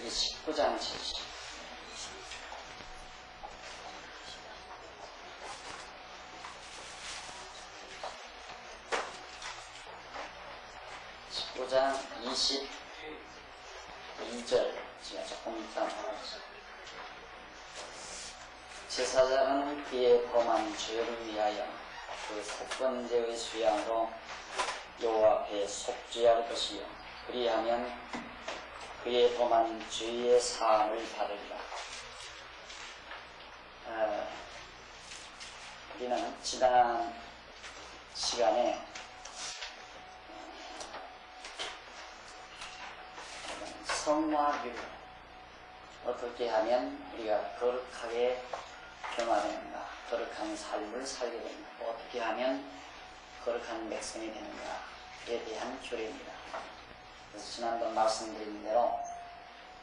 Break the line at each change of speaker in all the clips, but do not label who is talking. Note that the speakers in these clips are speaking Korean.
19장 70. 장 22절 제가 조금 이따 말하겠습니다. 제사장은 그의 범한 죄를 위하여 그 속건제의 수양으로 여호와 앞에 속죄할 것이요 그리하면 그의 범한 죄의 사함을 받으리라. 우리는 지난 시간에 성화규 어떻게 하면 우리가 거룩하게 변화되는가, 거룩한 삶을 살게 되는가, 어떻게 하면 거룩한 백성이 되는가에 대한 교리입니다. 그래서 지난번 말씀드린 대로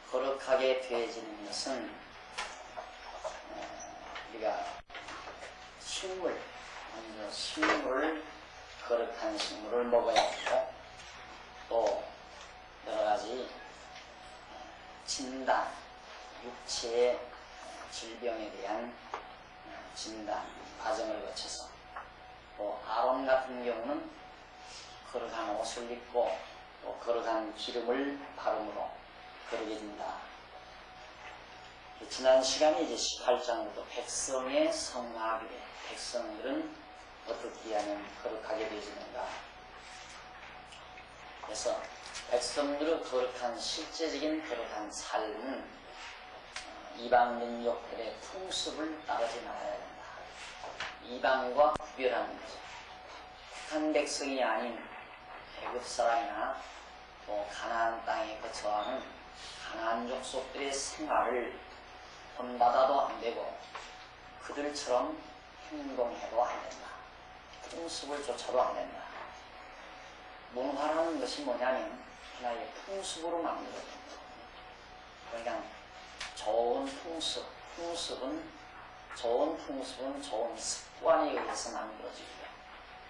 거룩하게 되어지는 것은 우리가 식물, 먼저 식물을 거룩한 식물을 먹어야 하고 또 여러가지 진단, 육체의 질병에 대한 진단 과정을 거쳐서 또 아론 같은 경우는 거룩한 옷을 입고 또 거룩한 기름을 바름으로 거룩해진다. 지난 시간에 이제 18장부터 백성의 성화교회, 백성들은 어떻게 하면 거룩하게 되어지는가. 그래서 백성들의 거룩한 실제적인 거룩한 삶은 이방 민족들의 풍습을 따르지 말아야 된다. 이방과 구별하는 거죠. 북한 백성이 아닌 애굽 사람이나 또 가나안 땅에 거처하는 가나안 족속들의 생활을 본받아도 안 되고 그들처럼 행동해도 안 된다. 풍습을 쫓아도 안 된다. 문화라는 것이 뭐냐면 하나의 풍습으로 만들어진 거예요. 그러니까 좋은 풍습은 좋은 습관에 의해서 만들어지고요.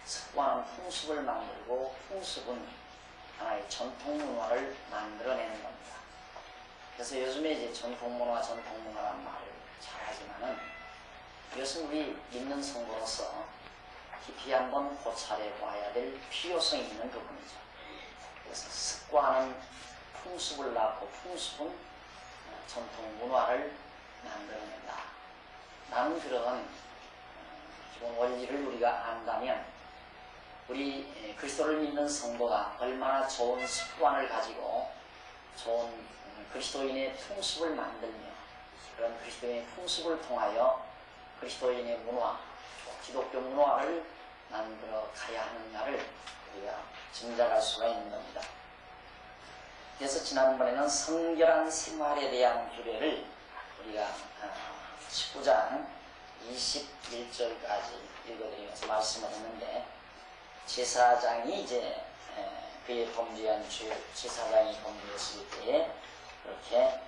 습관은 풍습을 만들고 풍습은 하나의 전통 문화를 만들어내는 겁니다. 그래서 요즘에 이제 전통 문화라는 말을 잘 하지만은 이것은 우리 믿는 성도로서 깊이 한번 고찰해 봐야 될 필요성이 있는 부분이죠. 그래서 습관은 풍습을 낳고 풍습은 전통 문화를 만들어낸다. 라는 그런 기본 원리를 우리가 안다면 우리 그리스도를 믿는 성도가 얼마나 좋은 습관을 가지고 좋은 그리스도인의 풍습을 만들며 그런 그리스도인의 풍습을 통하여 그리스도인의 문화, 기독교 문화를 만들어 가야 하느냐를 우리가 짐작할 수가 있는 겁니다. 그래서 지난번에는 성결한 생활에 대한 규례를 우리가 19장 21절까지 읽어드리면서 말씀을 했는데 제사장이 이제 그의 범죄한 죄, 제사장이 범죄했을 때에 그렇게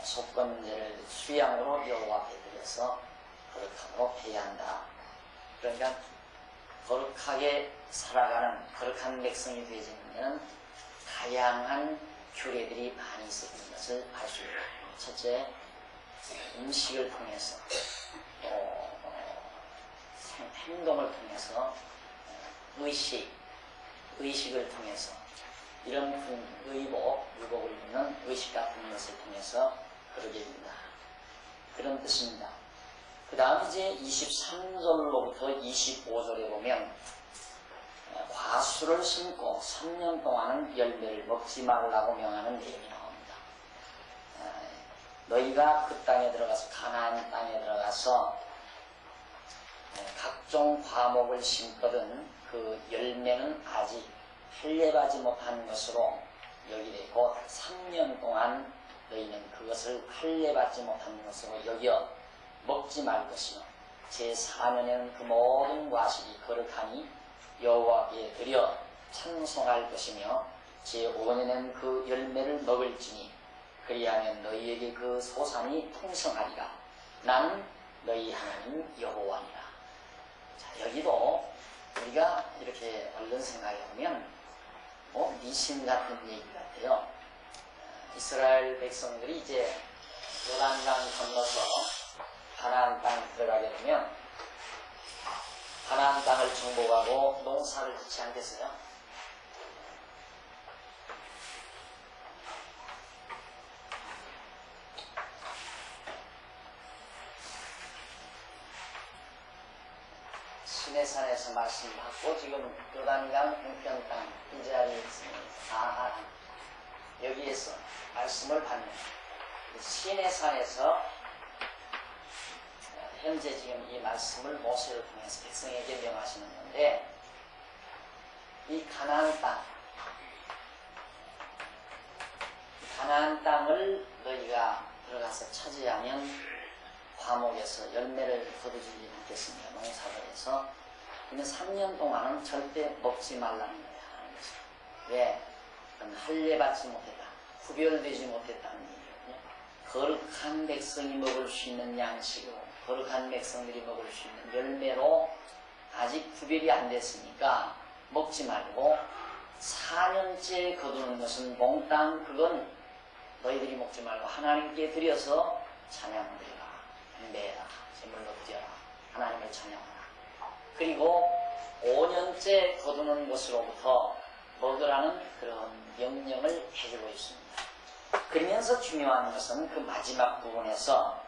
속건제를 수양으로 여호와 앞에 드려서 거룩함으로 해야 한다. 그러니까 거룩하게 살아가는 거룩한 백성이 되어지는 다양한 규례들이 많이 있었던 것을 알 수 있습니다. 첫째, 음식을 통해서 또 행동을 통해서 의식을 통해서 이런 의복을 입는 의식 같은 것을 통해서 그러게 됩니다. 그런 뜻입니다. 그 다음 이제 23절로부터 25절에 보면 과수를 심고 3년 동안은 열매를 먹지 말라고 명하는 내용이 나옵니다. 너희가 그 땅에 들어가서 가나안 땅에 들어가서 각종 과목을 심거든 그 열매는 아직 할례하지 못한 것으로 여기되고 3년 동안 너희는 그것을 할례받지 못한 것으로 여겨 먹지 말 것이요 제4년에는 그 모든 과실이 거룩하니 여호와께 드려 찬송할 것이며 제5년에는 그 열매를 먹을지니 그리하면 너희에게 그 소산이 풍성하리라. 나는 너희 하나님 여호와니라. 자, 여기도 우리가 이렇게 얼른 생각해보면 미신 같은 얘기 같아요. 이스라엘 백성들이 이제 요단강 건너서 가나안 땅에 들어가게 되면 가나안 땅을 정복하고 농사를 짓지 않겠어요? 시내산에서 말씀하고 지금 요단강 은평 땅 이 자리에 있습니다. 여기에서 말씀을 받는 시내산에서 현재 지금 이 말씀을 모세를 통해서 백성에게 명하시는 건데, 이 가나안 땅을 너희가 들어가서 차지하면 과목에서 열매를 거두지 않겠습니다. 농사를 해서. 이는 3년 동안은 절대 먹지 말라는 거야. 왜? 그건 할례받지 못했다. 구별되지 못했다는 얘기거든요. 거룩한 백성이 먹을 수 있는 양식으로, 거룩한 백성들이 먹을 수 있는 열매로 아직 구별이 안 됐으니까 먹지 말고, 4년째 거두는 것은 몽땅 그건 너희들이 먹지 말고 하나님께 드려서 찬양드리라, 행배해라, 제물로 드려라, 하나님을 찬양하라. 그리고 5년째 거두는 것으로부터 먹으라는 그런 명령을 해주고 있습니다. 그러면서 중요한 것은 그 마지막 부분에서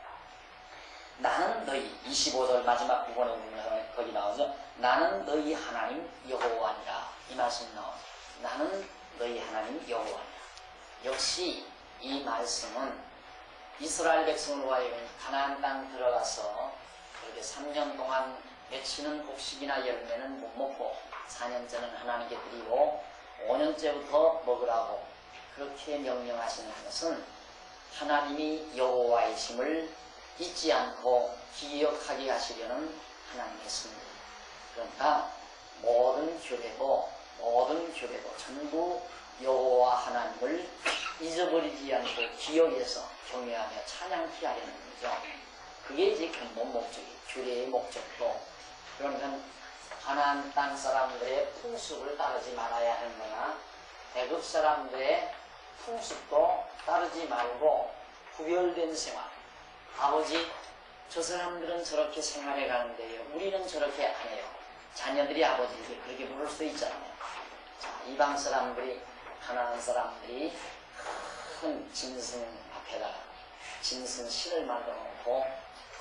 나는 너희, 25절 마지막 부분에 보면 거기 나오죠. 나는 너희 하나님 여호와니라. 이 말씀이 나오죠. 나는 너희 하나님 여호와니라. 역시 이 말씀은 이스라엘 백성으로 하여금 가나안 땅 들어가서 그렇게 3년 동안 맺히는 곡식이나 열매는 못 먹고 4년째는 하나님께 드리고 5년째부터 먹으라고 그렇게 명령하시는 것은 하나님이 여호와이심을 잊지 않고 기억하게 하시려는 하나님의 섭니다. 그러니까 모든 교회도 전부 여호와 하나님을 잊어버리지 않고 기억해서 경외하며 찬양케 하려는 거죠. 그게 이제 근본 목적이, 교회의 목적도. 그러니까 가나안 땅 사람들의 풍습을 따르지 말아야 하는 거나 애굽 사람들의 풍습도 따르지 말고 구별된 생활. 아버지, 저 사람들은 저렇게 생활해 가는데요, 우리는 저렇게 안 해요. 자녀들이 아버지를 그렇게 부를 수 있잖아요. 자, 이방 사람들이, 가나안 사람들이 큰 짐승 앞에다가 짐승신을 만들어 놓고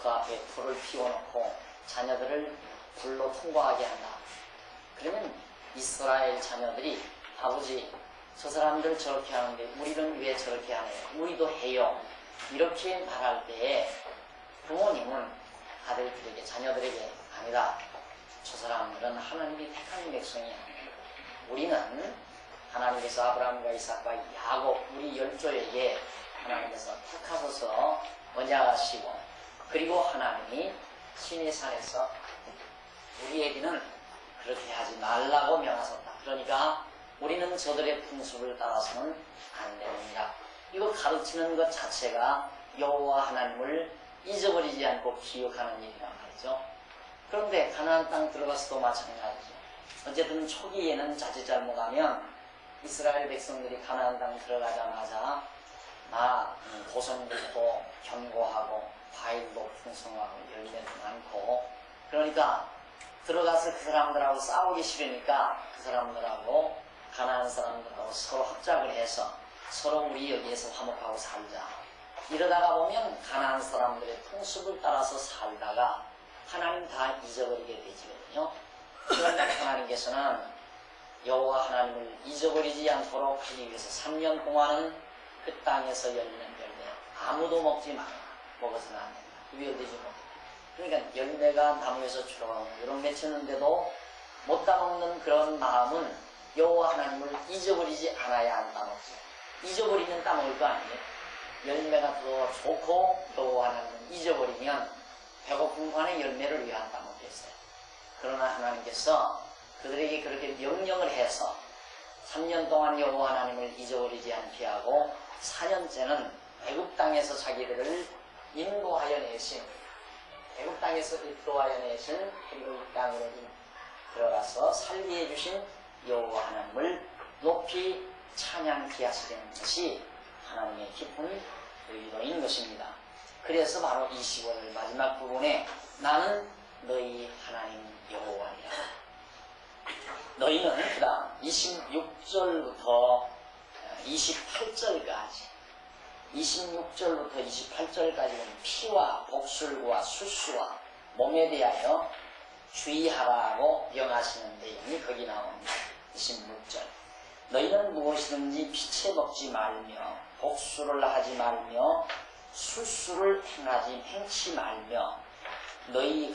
그 앞에 불을 피워놓고 자녀들을 불로 통과하게 한다. 그러면 이스라엘 자녀들이 아버지, 저 사람들 저렇게 하는데 우리는 왜 저렇게 안 해요? 우리도 해요. 이렇게 말할 때에 부모님은 아들들에게, 자녀들에게 아니다. 저 사람들은 하나님이 택한 백성이야. 우리는 하나님께서 아브라함과 이삭과 야곱 우리 열조에게 하나님께서 택하셔서 언약하시고, 그리고 하나님이 시내산에서 우리에게는 그렇게 하지 말라고 명하셨다. 그러니까 우리는 저들의 풍습을 따라서는 안 됩니다. 이거 가르치는 것 자체가 여호와 하나님을 잊어버리지 않고 기억하는 일이란 말이죠. 그런데 가나안 땅 들어가서도 마찬가지죠. 어쨌든 초기에는 자칫 잘못하면 이스라엘 백성들이 가나안 땅 들어가자마자 도성들도 견고하고 과일도 풍성하고 열매도 많고, 그러니까 들어가서 그 사람들하고 싸우기 싫으니까 그 사람들하고 가나안 사람들하고 서로 합작을 해서 서로 우리 여기에서 화목하고 살자. 이러다가 보면 가나안 사람들의 풍습을 따라서 살다가 하나님 다 잊어버리게 되지거든요. 그러니까 하나님께서는 여호와 하나님을 잊어버리지 않도록 하기 위해서 3년 동안은 그 땅에서 열리는 열매 아무도 먹지 마라. 먹어서는 안 된다. 구별되지 못해. 그러니까 열매가 나무에서 주렁 이런 맺혔는데도 못 따먹는 그런 마음은 여호와 하나님을 잊어버리지 않아야 안 따먹죠. 잊어버리면 따먹을 거 아니에요. 열매가 더 좋고 여호와 하나님을 잊어버리면 배고픈 판에 열매를 왜 안 따먹겠어요. 그러나 하나님께서 그들에게 그렇게 명령을 해서 3년 동안 여호와 하나님을 잊어버리지 않게 하고 4년째는 애굽 땅에서 자기들을 인도하여 내신, 애굽 땅에서 인도하여 내신, 그리고 이 땅으로 들어가서 살게 해주신 여호와 하나님을 높이 찬양케 하시려는 것이 하나님의 깊은 의도인 것입니다. 그래서 바로 25절 마지막 부분에 나는 너희 하나님 여호와니라. 너희는 그 다음 26절부터 28절까지 26절부터 28절까지는 피와 복술과 수수와 몸에 대하여 주의하라고 명하시는 내용이 거기 나옵니다. 26절 너희는 무엇이든지 피채 먹지 말며 복술을 하지 말며 술수를 행치 말며 너희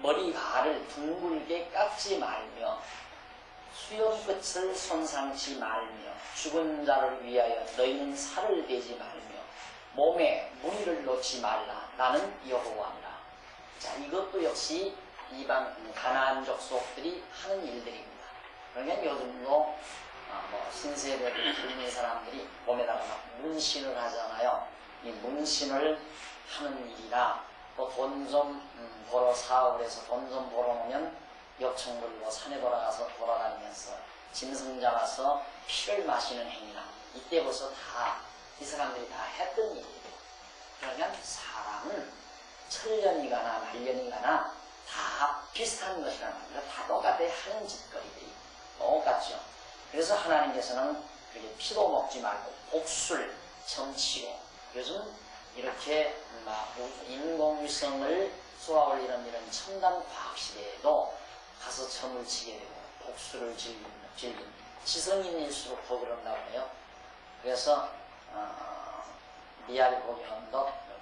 머리가를 둥글게 깎지 말며 수염끝을 손상치 말며 죽은 자를 위하여 너희는 살을 베지 말며 몸에 무리를 놓지 말라. 나는 여호와니라. 자, 이것도 역시 이방 가나안 족속들이 하는 일들입니다. 그러니까 요즘도 신세대들 있는 사람들이 몸에다가 막 문신을 하잖아요. 이 문신을 하는 일이라 또 돈 좀 벌어 사업을 해서 돈 좀 벌어오면 역청 물고 산에 돌아다니면서 짐승 잡아서 피를 마시는 행위나 이때부터 다 이 사람들이 다 했던 일이에요. 그러면 사람은 천년이가나 말년이가나 다 비슷한 것이라는 겁니다. 다 똑같이 하는 짓거리들이 똑같죠. 그래서 하나님께서는 그렇게 피도 먹지 말고 복술, 점치고 요즘 이렇게 인공위성을 쏘아올리는 이런 첨단 과학 시대에도 가서 점을 치게 되고 복술을 즐기는 지성인일수록 더 그런다고 해요. 그래서 미알고견도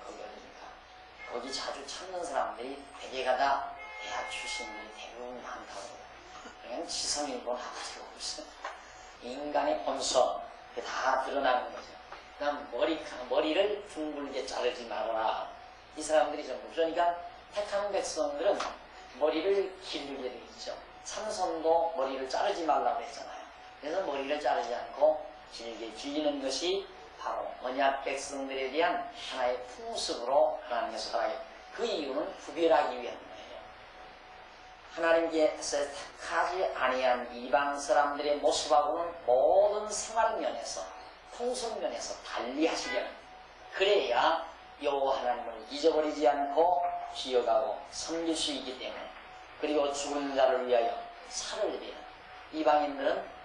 거기 어디니까 거기 자주 찾는 사람들이 대개가 다 대학 출신들이 대부분 많다고 해요. 그냥 지성인권 하나도 없어요. 인간의 본성 다 드러나는 거죠. 그다음 머리를 둥글게 자르지 말아라. 이 사람들이 전부 그러니까 택한 백성들은 머리를 기르게 돼 있죠. 삼손도 머리를 자르지 말라고 했잖아요. 그래서 머리를 자르지 않고 길게 길리는 것이 바로 언약 백성들에 대한 하나의 풍습으로 하나님께서 허락해요. 그 이유는 구별하기 위한 거예요. 하나님께서 택하지 아니한 이방 사람들의 모습하고는 모든 생활면에서 풍습면에서 달리 하시려는 그래야 여호와 하나님을 잊어버리지 않고 기억하고 섬길 수 있기 때문에 그리고 죽은 자를 위하여 살을 베는 이방인들은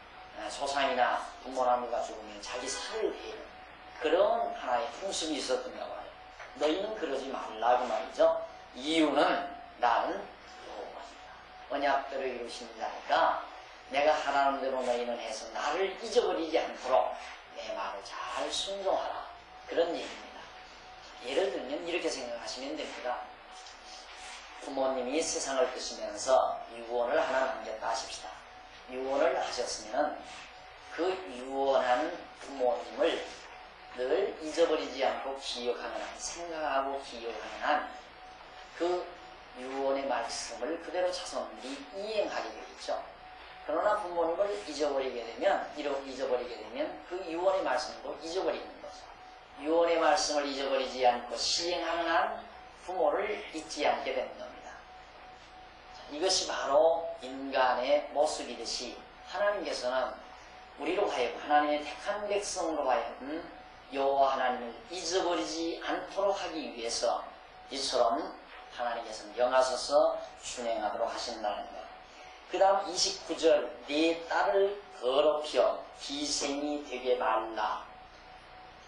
조상이나 부모나 누가 죽으면 자기 살을 베는 그런 하나의 풍습이 있었던가 봐요. 너희는 그러지 말라고 말이죠. 이유는 나는 여호와니라. 언약대로 이루신 자니까 내가 하라는 대로 너희는 해서 나를 잊어버리지 않도록 내 말을 잘 순종하라. 그런 얘기입니다. 예를 들면 이렇게 생각하시면 됩니다. 부모님이 세상을 뜨시면서 유언을 하나 남겼다 하십시다. 유언을 하셨으면 그 유언한 부모님을 늘 잊어버리지 않고 기억하는 한, 생각하고 기억하는 한 그 유언의 말씀을 그대로 자손들이 이행하게 되겠죠. 그러나 부모님을 잊어버리게 되면 그 유언의 말씀도 잊어버리는 거죠. 유언의 말씀을 잊어버리지 않고 시행하는 한 부모를 잊지 않게 되는 겁니다. 이것이 바로 인간의 모습이듯이 하나님께서는 우리로 하여금 하나님의 택한 백성으로 하여금 여호와 하나님을 잊어버리지 않도록 하기 위해서 이처럼 하나님께서 명하셔서 준행하도록 하신다는 것. 그 다음 29절 네 딸을 더럽혀 기생이 되게 말라.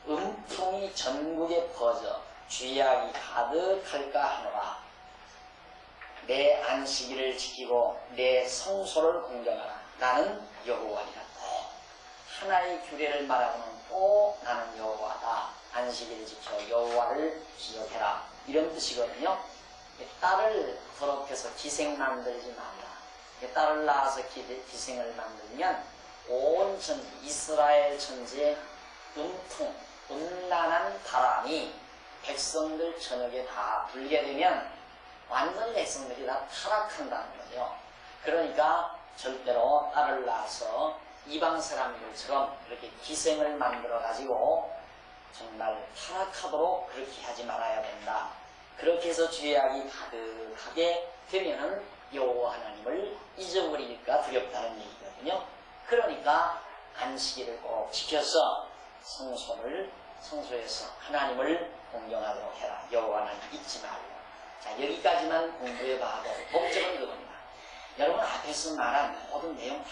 음풍이 전국에 퍼져 죄악이 가득할까 하노라. 내 안식일을 지키고 내 성소를 공경하라. 나는 여호와니라. 하나의 규례를 말하고는 또 나는 여호와다. 안식일을 지켜 여호와를 기억해라. 이런 뜻이거든요. 딸을 더럽혀서 기생 만들지 말라. 딸을 낳아서 기생을 만들면 온 천지, 이스라엘 천지에 음란한 바람이 백성들 저녁에 다 불게 되면 완전 백성들이 다 타락한다는 거죠. 그러니까 절대로 딸을 낳아서 이방 사람들처럼 그렇게 기생을 만들어 가지고 정말 타락하도록 그렇게 하지 말아야 된다. 그렇게 해서 죄악이 가득하게 되면은 여호와 하나님을 잊어버릴까 두렵다는 얘기거든요. 그러니까 안식일을 꼭 지켜서 성소에서 하나님을 공경하도록 해라. 여호와는 잊지 말고. 자, 여기까지만 공부해봐도 목적은 그겁니다. 여러분 앞에서 말한 모든 내용 다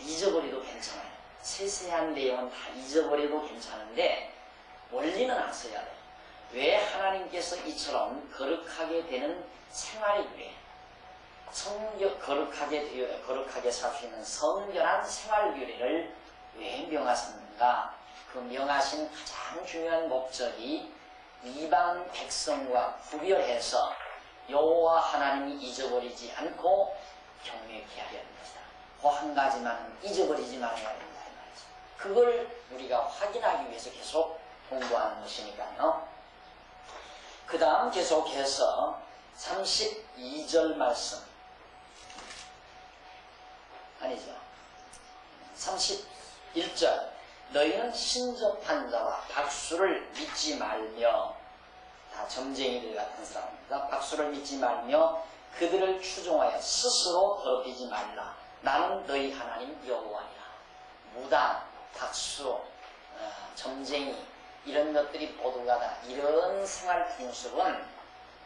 잊어버려도 괜찮아요. 세세한 내용은 다 잊어버려도 괜찮은데 원리는 아셔야 돼요. 왜 하나님께서 이처럼 거룩하게 되는 생활이래, 거룩하게 살 수 있는 성결한 생활규례를 왜 명하셨는가? 그 명하신 가장 중요한 목적이 이방 백성과 구별해서 여호와 하나님이 잊어버리지 않고 경외케 하려는 것이다. 그 한 가지만 잊어버리지 말아야 된다 이 말이죠. 그걸 우리가 확인하기 위해서 계속 공부하는 것이니까요. 그 다음 계속해서 32절 말씀, 아니죠, 31절. 너희는 신접한 자와 박수를 믿지 말며, 다 점쟁이들 같은 사람입니다. 박수를 믿지 말며 그들을 추종하여 스스로 더럽히지 말라. 나는 너희 하나님 여호와니라. 무당, 박수, 점쟁이 이런 것들이 모두가 다 이런 생활 풍습은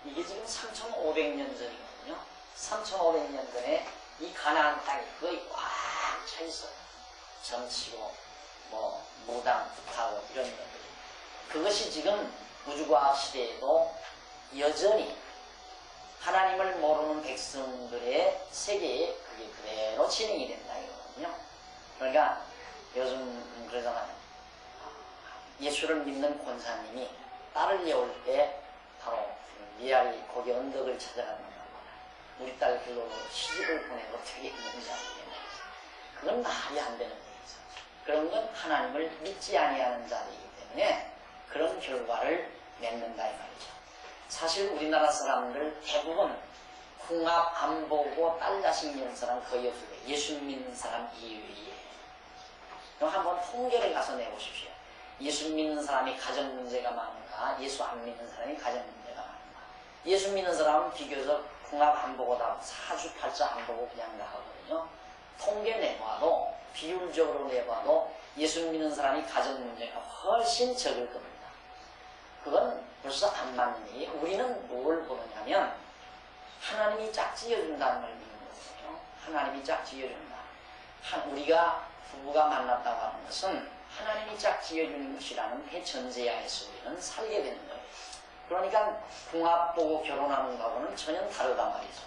이게 지금 3,500년 전이거든요. 3,500년 전에 이 가나안 땅이 거의 꽉 차 있어요. 점치고 무당, 부타고 이런 것들이. 그것이 지금 우주과학 시대에도 여전히 하나님을 모르는 백성들의 세계에 그게 그대로 진행이 된다 이거거든요. 그러니까 요즘 그러잖아요. 예수를 믿는 권사님이 딸을 예울 때 바로 미아리 거기 언덕을 찾아가는 겁니다. 우리 딸 길로 시집을 보내고 어떻게 있는지 알겠네. 그건 말이 안 되는 얘기죠. 그런 건 하나님을 믿지 아니하는 자이기 때문에 그런 결과를 맺는다 이 말이죠. 사실 우리나라 사람들 대부분 궁합 안 보고 딸 자식 있는 사람 거의 없어요. 예수 믿는 사람 이외에. 그럼 한번 통계를 가서 내보십시오. 예수 믿는 사람이 가정 문제가 많은가, 예수 안 믿는 사람이 가정 문제가 많은가. 예수 믿는 사람은 비교적 궁합 안 보고 다 사주팔자 안 보고 그냥 나가거든요. 통계 내봐도, 비율적으로 내봐도 예수 믿는 사람이 가정 문제가 훨씬 적을 겁니다. 그건 벌써 안 맞는 얘기. 우리는 뭘 보느냐면 하나님이 짝지어준다는 걸 믿는 거거든요. 하나님이 짝지어준다. 우리가 부부가 만났다고 하는 것은 하나님이 짝지어주는 것이라는 대전제하에서 우리는 살게 되는 거예요. 그러니까 궁합 보고 결혼하는 거하고는 전혀 다르단 말이죠.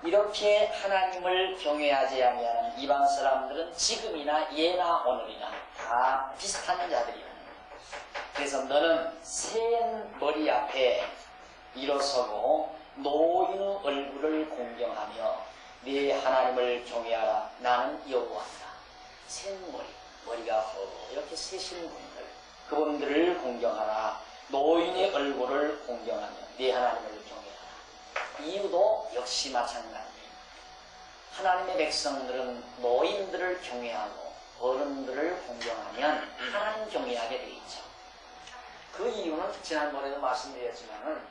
이렇게 하나님을 경외하지 아니하는 이방 사람들은 지금이나 예나 오늘이나 다 비슷한 자들이라는 거예요. 그래서 너는 센 머리 앞에 일어서고 노인의 얼굴을 공경하며 네 하나님을 경외하라. 나는 여호와이다. 센 머리가 이렇게 세신 분들, 그분들을 공경하라. 노인의 얼굴을 공경하며 네 하나님을 경외하라. 이유도 역시 마찬가지예요. 하나님의 백성들은 노인들을 경외하고 어른들을 공경하면 하나님 경외하게 되어 있죠. 그 이유는 지난번에도 말씀드렸지만은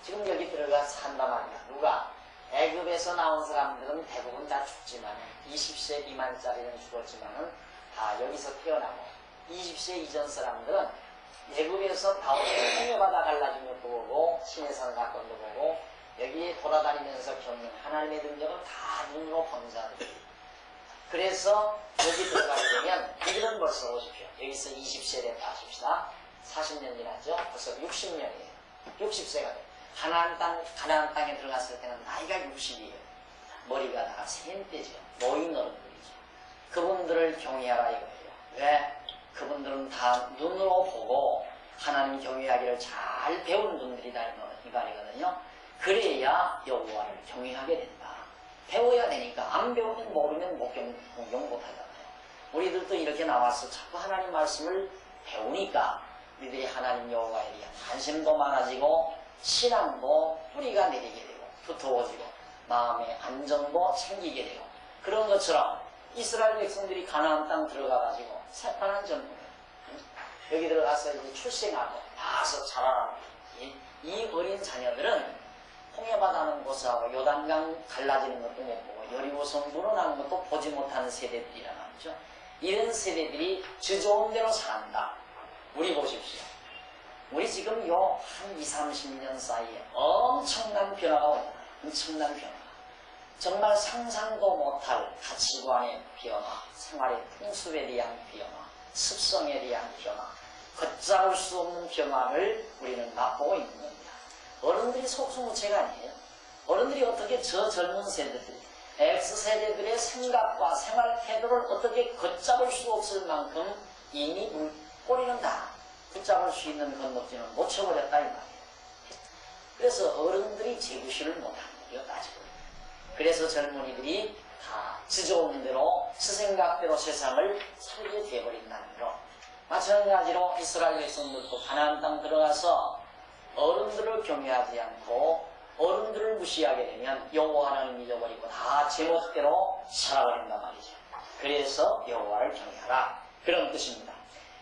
지금 여기 들어가 산단 말이야. 누가? 애굽에서 나온 사람들은 대부분 다 죽지만 20세 미만짜리는 죽었지만은 다 여기서 태어나고 20세 이전 사람들은 애굽에서 다음에 홍해바다 갈라진 것도 보고 시내산 사건도 보고 여기에 돌아다니면서 겪는 하나님의 능력을 다 눈으로 본 자들이. 그래서 여기 들어가게 되면 이들은 벌써 오십시오. 여기서 20세 됐다 하십시다. 40년 지나죠. 벌써 60년이에요. 60세가 돼요. 가나안 땅에 들어갔을 때는 나이가 60이에요. 머리가 다 센때죠. 노인 어른들이죠. 그분들을 경외하라 이거예요. 왜? 그분들은 다 눈으로 보고 하나님 경외하기를 잘 배운 분들이다 이 말이거든요. 그래야 여호와를 경외하게 된다. 배워야 되니까 안 배우면 모르면 공경 못하잖아요. 우리들도 이렇게 나와서 자꾸 하나님 말씀을 배우니까 우리들이 하나님 여호와에 대한 관심도 많아지고 신앙도 뿌리가 내리게 되고 두터워지고 마음의 안정도 생기게 되고 그런 것처럼 이스라엘 백성들이 가나안 땅 들어가가지고 새파란 전문을 여기 들어가서 이제 출생하고 나서 자라나는 이 어린 자녀들은 홍해바다는 곳하고 요단강 갈라지는 것도 못 보고 여리고 성 무너나는 것도 보지 못하는 세대들이란 말이죠. 이런 세대들이 주 좋은 대로 산다. 우리 보십시오. 우리 지금 요 한 20, 30년 사이에 엄청난 변화가 옵니다. 엄청난 변화. 정말 상상도 못할 가치관의 변화, 생활의 풍습에 대한 변화, 습성에 대한 변화, 걷잡을 수 없는 변화를 우리는 맛보고 있는 겁니다. 어른들이 속수무책가 아니에요. 어른들이 어떻게 저 젊은 세대들, X세대들의 생각과 생활 태도를 어떻게 걷잡을 수 없을 만큼 이미 꼬리는 다 붙잡을 수 있는 건덕지는 놓쳐버렸다 이 말이에요. 그래서 어른들이 제구실을 못하는 거예요. 따지고. 그래서 젊은이들이 다 지져오는 대로 스생각대로 세상을 살게 되어버린다는 거로, 마찬가지로 이스라엘 백성들도 가나안 땅 들어가서 어른들을 경외하지 않고 어른들을 무시하게 되면 여호와 하나님 잊어버리고 다 제멋대로 살아버린단 말이죠. 그래서 여호와를 경외하라, 그런 뜻입니다.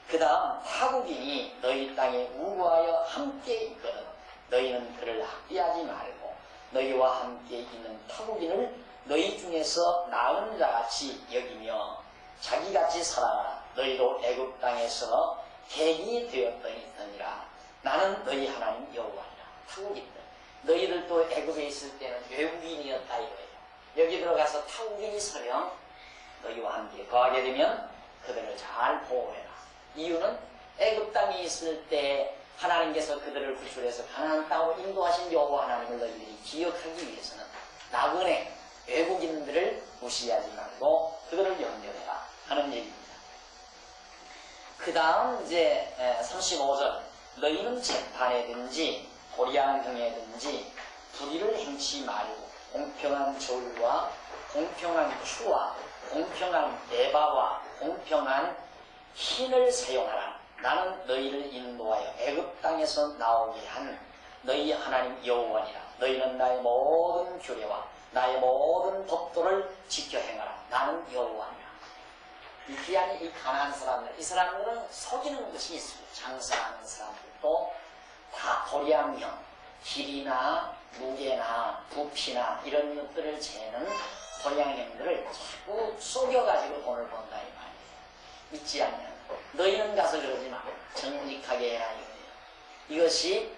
그 다음 타국인이 너희 땅에 우거하여 함께 있거든 너희는 그를 학대하지 말고 너희와 함께 있는 타국인을 너희 중에서 나은 자같이 여기며 자기같이 살아가라. 너희도 애굽 땅에서 객이 되었더니라. 나는 너희 하나님 여호와니라. 타국인들, 너희들도 애굽에 있을 때는 외국인이었다 이거예요. 여기 들어가서 타국인이 서령 너희와 함께 거하게 되면 그들을 잘 보호해라. 이유는 애굽 땅에 있을 때 하나님께서 그들을 구출해서 가나안 땅으로 인도하신 여호와 하나님을 너희들이 기억하기 위해서는 나그네 외국인들을 무시하지 말고 그들을 연결해라 하는 얘기입니다. 그 다음 이제 35절, 너희는 재판에든지 도량경에든지 불의를 행치 말고 공평한 조율과 공평한 추와 공평한 대바와 공평한 힘을 사용하라. 나는 너희를 인도하여 애굽 땅에서 나오게 한 너희 하나님 여호와니라. 너희는 나의 모든 규례와 나의 모든 법도를 지켜 행하라. 나는 여호와니라. 이 귀한 이 가난한 사람들, 이 사람들은 속이는 것이 있습니다. 장사하는 사람들도 다 도량형, 길이나 무게나 부피나 이런 것들을 재는 도량형들을 자꾸 속여가지고 돈을 번다 이 말이에요. 믿지 않냐. 너희는 가서 그러지 마. 정직하게 해라 이거예요. 이것이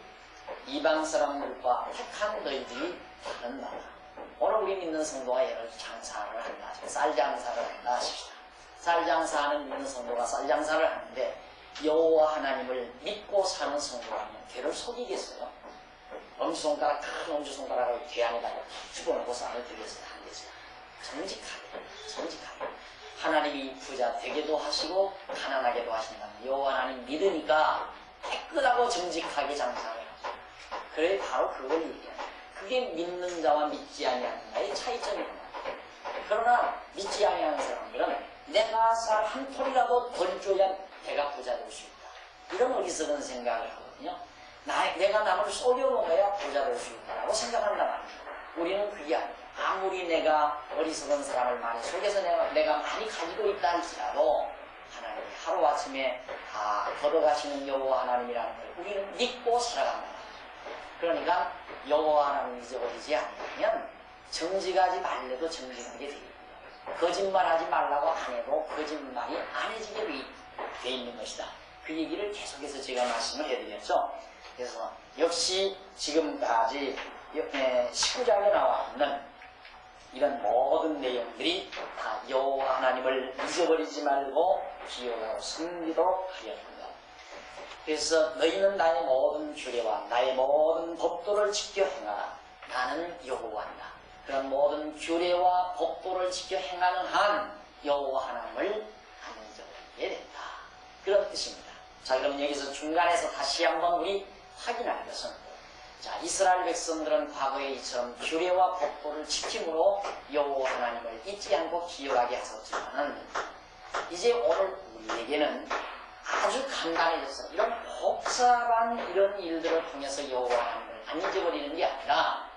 이방 사람들과 택한 너희들이 다른 나라. 오늘 우리 믿는 성도가 예를 장사를 한다. 쌀 장사를 한다 하십시다. 쌀 장사하는 믿는 성도가 쌀 장사를 하는데 여호와 하나님을 믿고 사는 성도라면 걔를 속이겠어요? 엄지손가락, 큰 엄지손가락을 귀 안에다가 집어넣고 쌀을 들여서 하겠죠. 정직하게. 하나님이 부자 되게도 하시고 가난하게도 하신다는 여호와 하나님 믿으니까 깨끗하고 정직하게 장사를 하죠. 그래 바로 그걸 얘기해요. 그게 믿는 자와 믿지 아니하는 자의 차이점입니다. 그러나 믿지 아니하는 사람들은 내가 쌀 한 톨이라도 덜 줘야 배가 부자 될 수 있다. 이런 어리석은 생각을 하거든요. 내가 남을 속여먹어야 부자 될 수 있다라고 생각한단 말이에요. 우리는 그게 아니에요. 아무리 내가 어리석은 사람을 많이 속여서 내가 많이 가지고 있다 할지라도 하나님이 하루아침에 다 걷어가시는 여호와 하나님이라는 걸 우리는 믿고 살아간다. 그러니까 여호와 하나님을 잊어버리지 않으면 정직하지 말래도 정직하게 되겠고요. 거짓말하지 말라고 안 해도 거짓말이 안 해지게 돼 있는 것이다. 그 얘기를 계속해서 제가 말씀을 해드렸죠. 그래서 역시 지금까지 19장에 나와 있는 이런 모든 내용들이 다 여호와 하나님을 잊어버리지 말고 기억하고 섬기도록 하려는다. 그래서 너희는 나의 모든 규례와 나의 모든 법도를 지켜 행하라. 나는 여호와이다. 그런 모든 규례와 법도를 지켜 행하는 한 여호와 하나님을 안 잊어버리게 된다. 그런 뜻입니다. 자, 그럼 여기서 중간에서 다시 한번 우리 확인할 것은, 자, 이스라엘 백성들은 과거에 이처럼 규례와 법도를 지킴으로 여호와 하나님을 잊지 않고 기억하게 하셨지만은 이제 오늘 우리에게는 아주 간단해져서 이런 복잡한 이런 일들을 통해서 여호와 하나님을 안 잊어버리는 게 아니라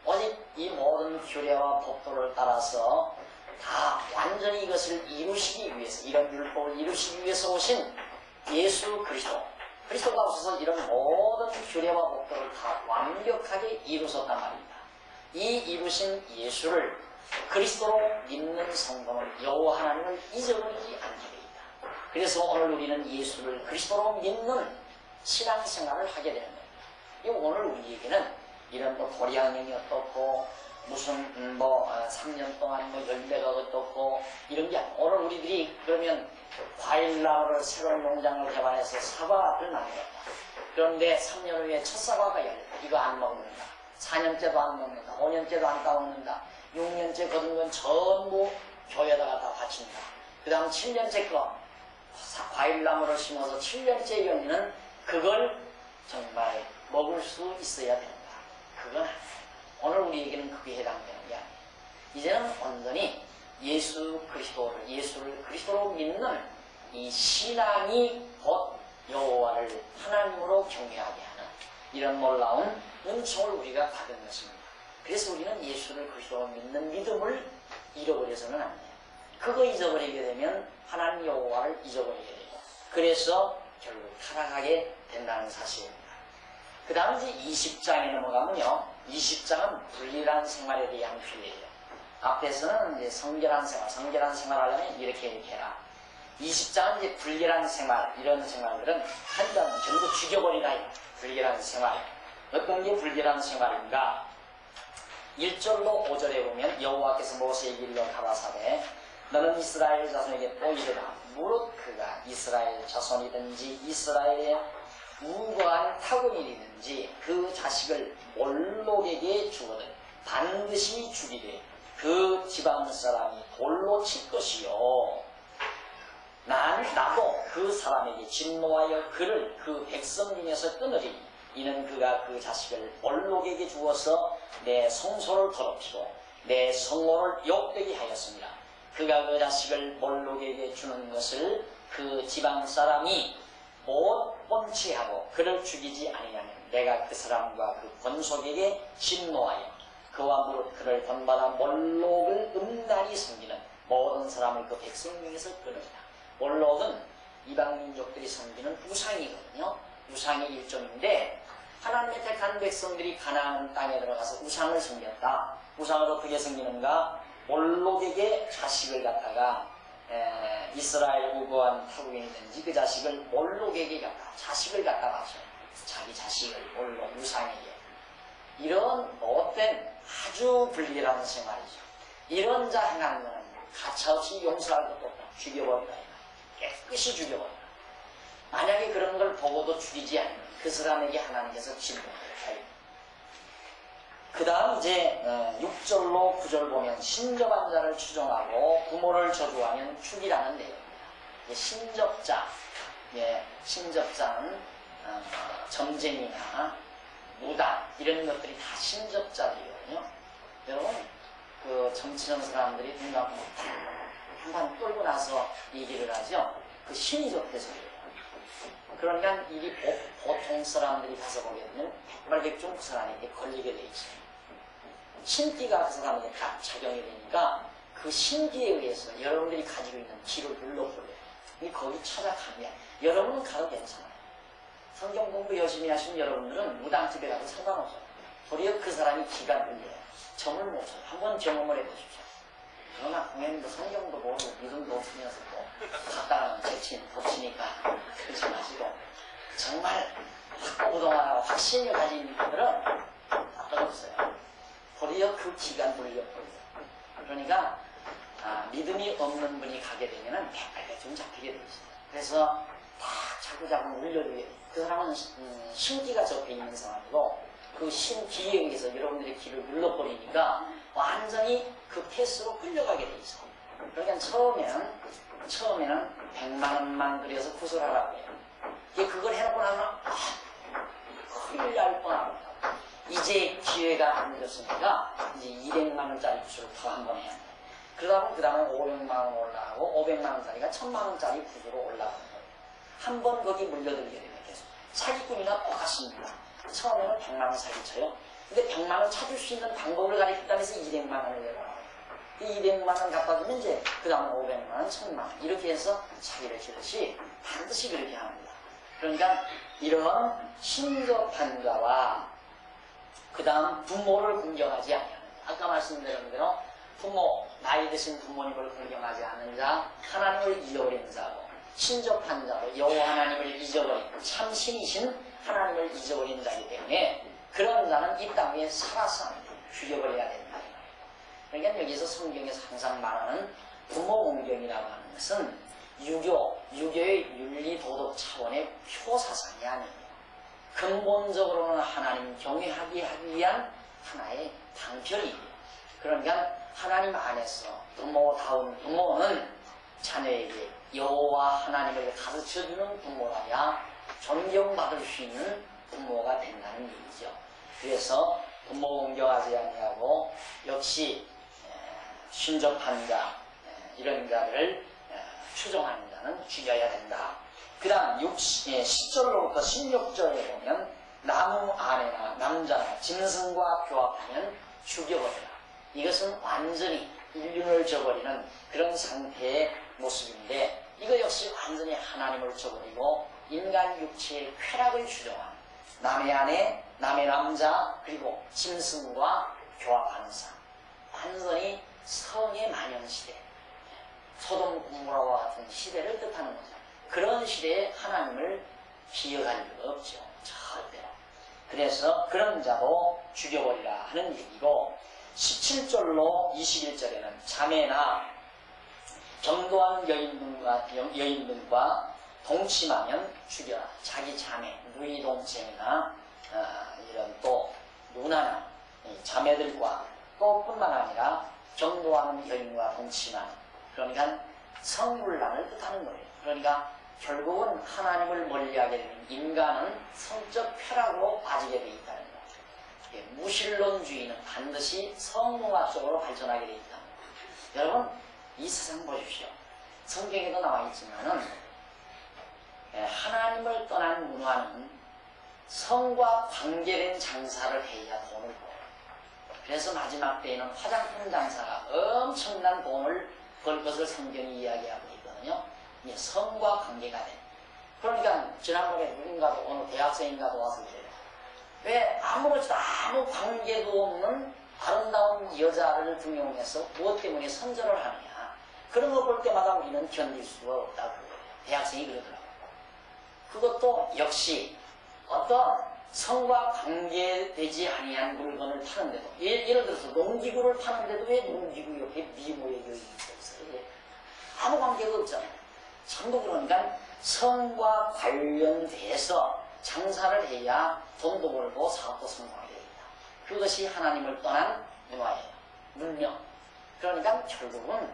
오직 이 모든 규례와 법도를 따라서 다 완전히 이것을 이루시기 위해서, 이런 율법을 이루시기 위해서 오신 예수 그리스도가 오셔서 이런 모든 규례와 법도를 다 완벽하게 이루셨단 말입니다. 이 이루신 예수를 그리스도로 믿는 성도는 여호와 하나님을 잊어버리지 않게 되어 있다. 그래서 오늘 우리는 예수를 그리스도로 믿는 신앙생활을 하게 되는 겁니다. 오늘 우리에게는 이런 도리학령이 어떻고 무슨 3년 동안 열매가 어떻고 이런 게 아니고, 오늘 우리들이 그러면 과일나무를 새로운 농장을 개발해서 사과를 만들었다. 그런데 3년 후에 첫 사과가 열렸다. 이거 안 먹는다. 4년째도 안 먹는다. 5년째도 안 따먹는다. 6년째 거둔 건 전부 교회에다가 다 바친다. 그 다음 7년째 거 과일나무를 심어서 7년째 열리는 그걸 정말 먹을 수 있어야 된다. 그건 아니에요. 오늘 우리에게는 그게 해당되는 게 아니에요. 이제는 온전히 예수를 그리스도로 믿는 이 신앙이 곧 여호와를 하나님으로 경외하게 하는 이런 놀라운 은총을 우리가 받은 것입니다. 그래서 우리는 예수를 그리스도로 믿는 믿음을 잃어버려서는 안 돼요. 그거 잊어버리게 되면 하나님 여호와를 잊어버리게 되고, 그래서 결국 타락하게 된다는 사실입니다. 그 다음 이제 20장에 넘어가면요, 20장은 불일한 생활에 대한 규례예요. 앞에서는 이제 성결한 생활 하려면 이렇게 해라. 20장은 이제 불결한 생활, 이런 생활들은 한자는 전부 죽여버리라. 불결한 생활. 어떤 게 불결한 생활인가? 1절로 5절에 보면 여호와께서 모세에게 일러 가라사대 너는 이스라엘 자손에게 또 이르라. 무릇 그가 이스라엘 자손이든지 이스라엘의 우거한 타고인이든지 그 자식을 몰록에게 주거든 반드시 죽이되 그 집안 사람이 돌로 칠 것이요. 나도 그 사람에게 진노하여 그를 그 백성 중에서 끊으리. 이는 그가 그 자식을 몰록에게 주어서 내 성소를 더럽히고 내 성모를 욕되게 하였습니다. 그가 그 자식을 몰록에게 주는 것을 그 지방 사람이 못 본치하고 그를 죽이지 아니하면 내가 그 사람과 그 권속에게 진노하여 그와 무릇 그를 본받아 몰록을 음란히 섬기는 모든 사람을 그 백성 중에서 끊으리라. 몰록은 이방 민족들이 섬기는 우상이거든요. 우상의 일종인데 하나님의 택한 백성들이 가나안 땅에 들어가서 우상을 섬겼다. 우상을 어떻게 섬기는가? 몰록에게 자식을 갖다가 이스라엘 우거한 타국인이든지 그 자식을 몰록에게 갖다 자식을 갖다 바쳐. 자기 자식을 몰록 우상에게. 이런 못된 아주 불리한 생활이죠. 이런 자 행하는 것은 가차없이 용서할 것도 없다. 죽여버리라. 깨끗이 죽여버리라. 만약에 그런 걸 보고도 죽이지 않으면 그 사람에게 하나님께서 진노해요. 그 다음 이제 6절로 9절 보면 신접한 자를 추종하고 부모를 저주하면 죽이라는 내용입니다. 신접자, 신접자는 점쟁이나 무당 이런 것들이 다 신접자들이거든요. 여러분 그 정치는 사람들이 눈 한번 끌고 나서 얘기를 하죠. 그 신이 좋대서 그래요. 그러니까 이 보통 사람들이 가서 보게 되면 백발백중 그 사람에게 걸리게 돼 있어요. 신기가 그 사람에게 딱 작용이 되니까 그 신기에 의해서 여러분들이 가지고 있는 기를 눌러버려요. 거기 찾아가면 여러분은 가도 괜찮아요. 성경 공부 열심히 하시는 여러분들은 무당집에 가도 상관없어요. 도리어 그 사람이 기가 눌려요. 점을 못 쳐요. 한번 경험을 해보십시오. 그러나 공연도 성경도 모르고 믿음도 없으면서 갔다가는 재치 덮치니까 그러지 마시고 정말 확고부동하고 확신을 가진 분들은 없어요. 도리어 그 기가 눌려버려요. 그러니까 믿음이 없는 분이 가게 되면은 백발백중 잡히게 되어 있습니다. 그래서 다 자꾸자꾸 울려주게 돼요. 그 사람은 신기가 접해 있는 상황이고 그 신기에 의해서 여러분들의 기를 눌러버리니까 완전히 그 패스로 끌려가게 돼 있어요. 그러니까 처음에는 100만 원만 들여서 구슬하라고 해요. 그걸 해놓고 나면 큰일 날 뻔하고 이제 기회가 안 늦었으니까 이제 200만 원짜리 구슬을 더 한 번 해야 돼. 그러다 보면 그 다음에 500만 원 올라가고 500만 원짜리가 1000만 원짜리 구슬로 올라가는 거예요. 한 번 거기 물려들게 되면 계속 사기꾼이나 똑같습니다. 처음에는 100만 원 사기쳐요. 근데 100만 원 찾을 수 있는 방법을 가르쳤다면서 200만 원을 내라. 이 200만 원 갖다 주면 이제 그 다음에 500만 원, 1000만 원 이렇게 해서 사기를 치듯이 반드시 그렇게 합니다. 그러니까 이런 신접한 자와 그 다음 부모를 공경하지 아니하는, 아까 말씀드린 대로 부모, 나이 드신 부모님을 공경하지 않는 자, 하나님을 잊어버린 자고, 신접한 자로 여호와 하나님을 잊어버린, 참신이신 하나님을 잊어버린 자이기 때문에 그런 자는 이 땅 위에 살아서 죽여버려야 된다. 그러니까 여기서 성경에서 항상 말하는 부모 공경이라고 하는 것은 유교의 윤리 도덕 차원의 표사상이 아니에요. 근본적으로는 하나님 경외하기 하기 위한 하나의 방편이에요. 그러니까 하나님 안에서 부모다운 부모는 자녀에게 여호와 하나님을 가르쳐주는 부모라야 존경받을 수 있는 부모가 된다는 얘기죠. 그래서 부모 공경하지 아니하고 역시 신접한 자, 이런 자를 추종하는 자는 죽여야 된다. 그 다음 10절로부터 16절에 보면 나무 아내나 남자나 짐승과 교합하면 죽여버려라. 이것은 완전히 인륜을 저버리는 그런 상태의 모습인데, 이거 역시 완전히 하나님을 저버리고 인간 육체의 쾌락을 추종한 남의 아내, 남의 남자, 그리고 짐승과 교합하는 삶, 완전히 성의 만연시대, 소돔 고모라와 같은 시대를 뜻하는 거죠. 그런 시대에 하나님을 기억할 리가 없죠. 절대로. 그래서 그런 자도 죽여버리라 하는 얘기고, 17절로 21절에는 자매나 경도한 여인들과 동침하면 죽여라. 자기 자매, 누이 동생이나 이런 또 누나나 자매들과 또 뿐만 아니라 경도하는 여인과 동침하는, 그러니까 성불란을 뜻하는 거예요. 그러니까 결국은 하나님을 멀리하게 되는 인간은 성적 쾌락으로 빠지게 되어 있다는 거예요. 무신론주의는 반드시 성문화 쪽으로 발전하게 되어 있다. 여러분, 이 세상 보십시오. 성경에도 나와 있지만은 하나님을 떠난 문화는 성과 관계된 장사를 해야 돈을 벌어요. 그래서 마지막 때에는 화장품 장사가 엄청난 돈을 벌 것을 성경이 이야기하고 있거든요. 이게 성과 관계가 돼. 그러니까 지난번에 누군가도 어느 대학생인가도 와서 그래요. 왜 아무렇지도 아무 관계도 없는 아름다운 여자를 등용해서 무엇 때문에 선전을 하느냐. 그런 거 볼 때마다 우리는 견딜 수가 없다 그거예요. 대학생이 그러더라고요. 그것도 역시 어떤 성과 관계되지 아니한 물건을 파는데도, 예를 들어서 농기구를 파는데도 왜 농기구 옆에 미모의 여인이 있어요? 아무 관계가 없잖아요. 전부 그러니까 성과 관련돼서 장사를 해야 돈도 벌고 사업도 성공하게 됩니다. 그것이 하나님을 떠난 문화예요. 문명. 그러니까 결국은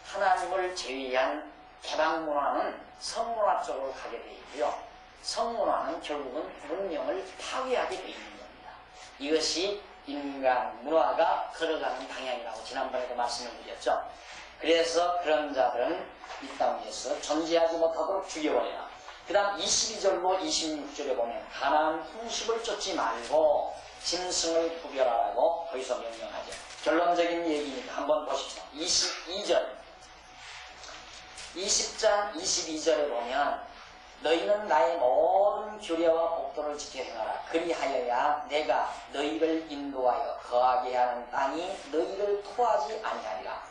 하나님을 제외한 개방 문화는 성문화 쪽으로 가게 되어 있고요. 성문화는 결국은 문명을 파괴하게 되어 있는 겁니다. 이것이 인간 문화가 걸어가는 방향이라고 지난번에도 말씀을 드렸죠. 그래서 그런 자들은 이 땅 위에서 존재하지 못하도록 죽여버려라. 그 다음 22절로 26절에 보면 가나안 풍습을 쫓지 말고 짐승을 구별하라고 거기서 명령하죠. 결론적인 얘기니까 한번 보십시오. 22절 20장 22절에 보면 너희는 나의 모든 규례와 법도를 지켜 행하라. 그리하여야 내가 너희를 인도하여 거하게 하는 땅이 너희를 토하지 아니하리라.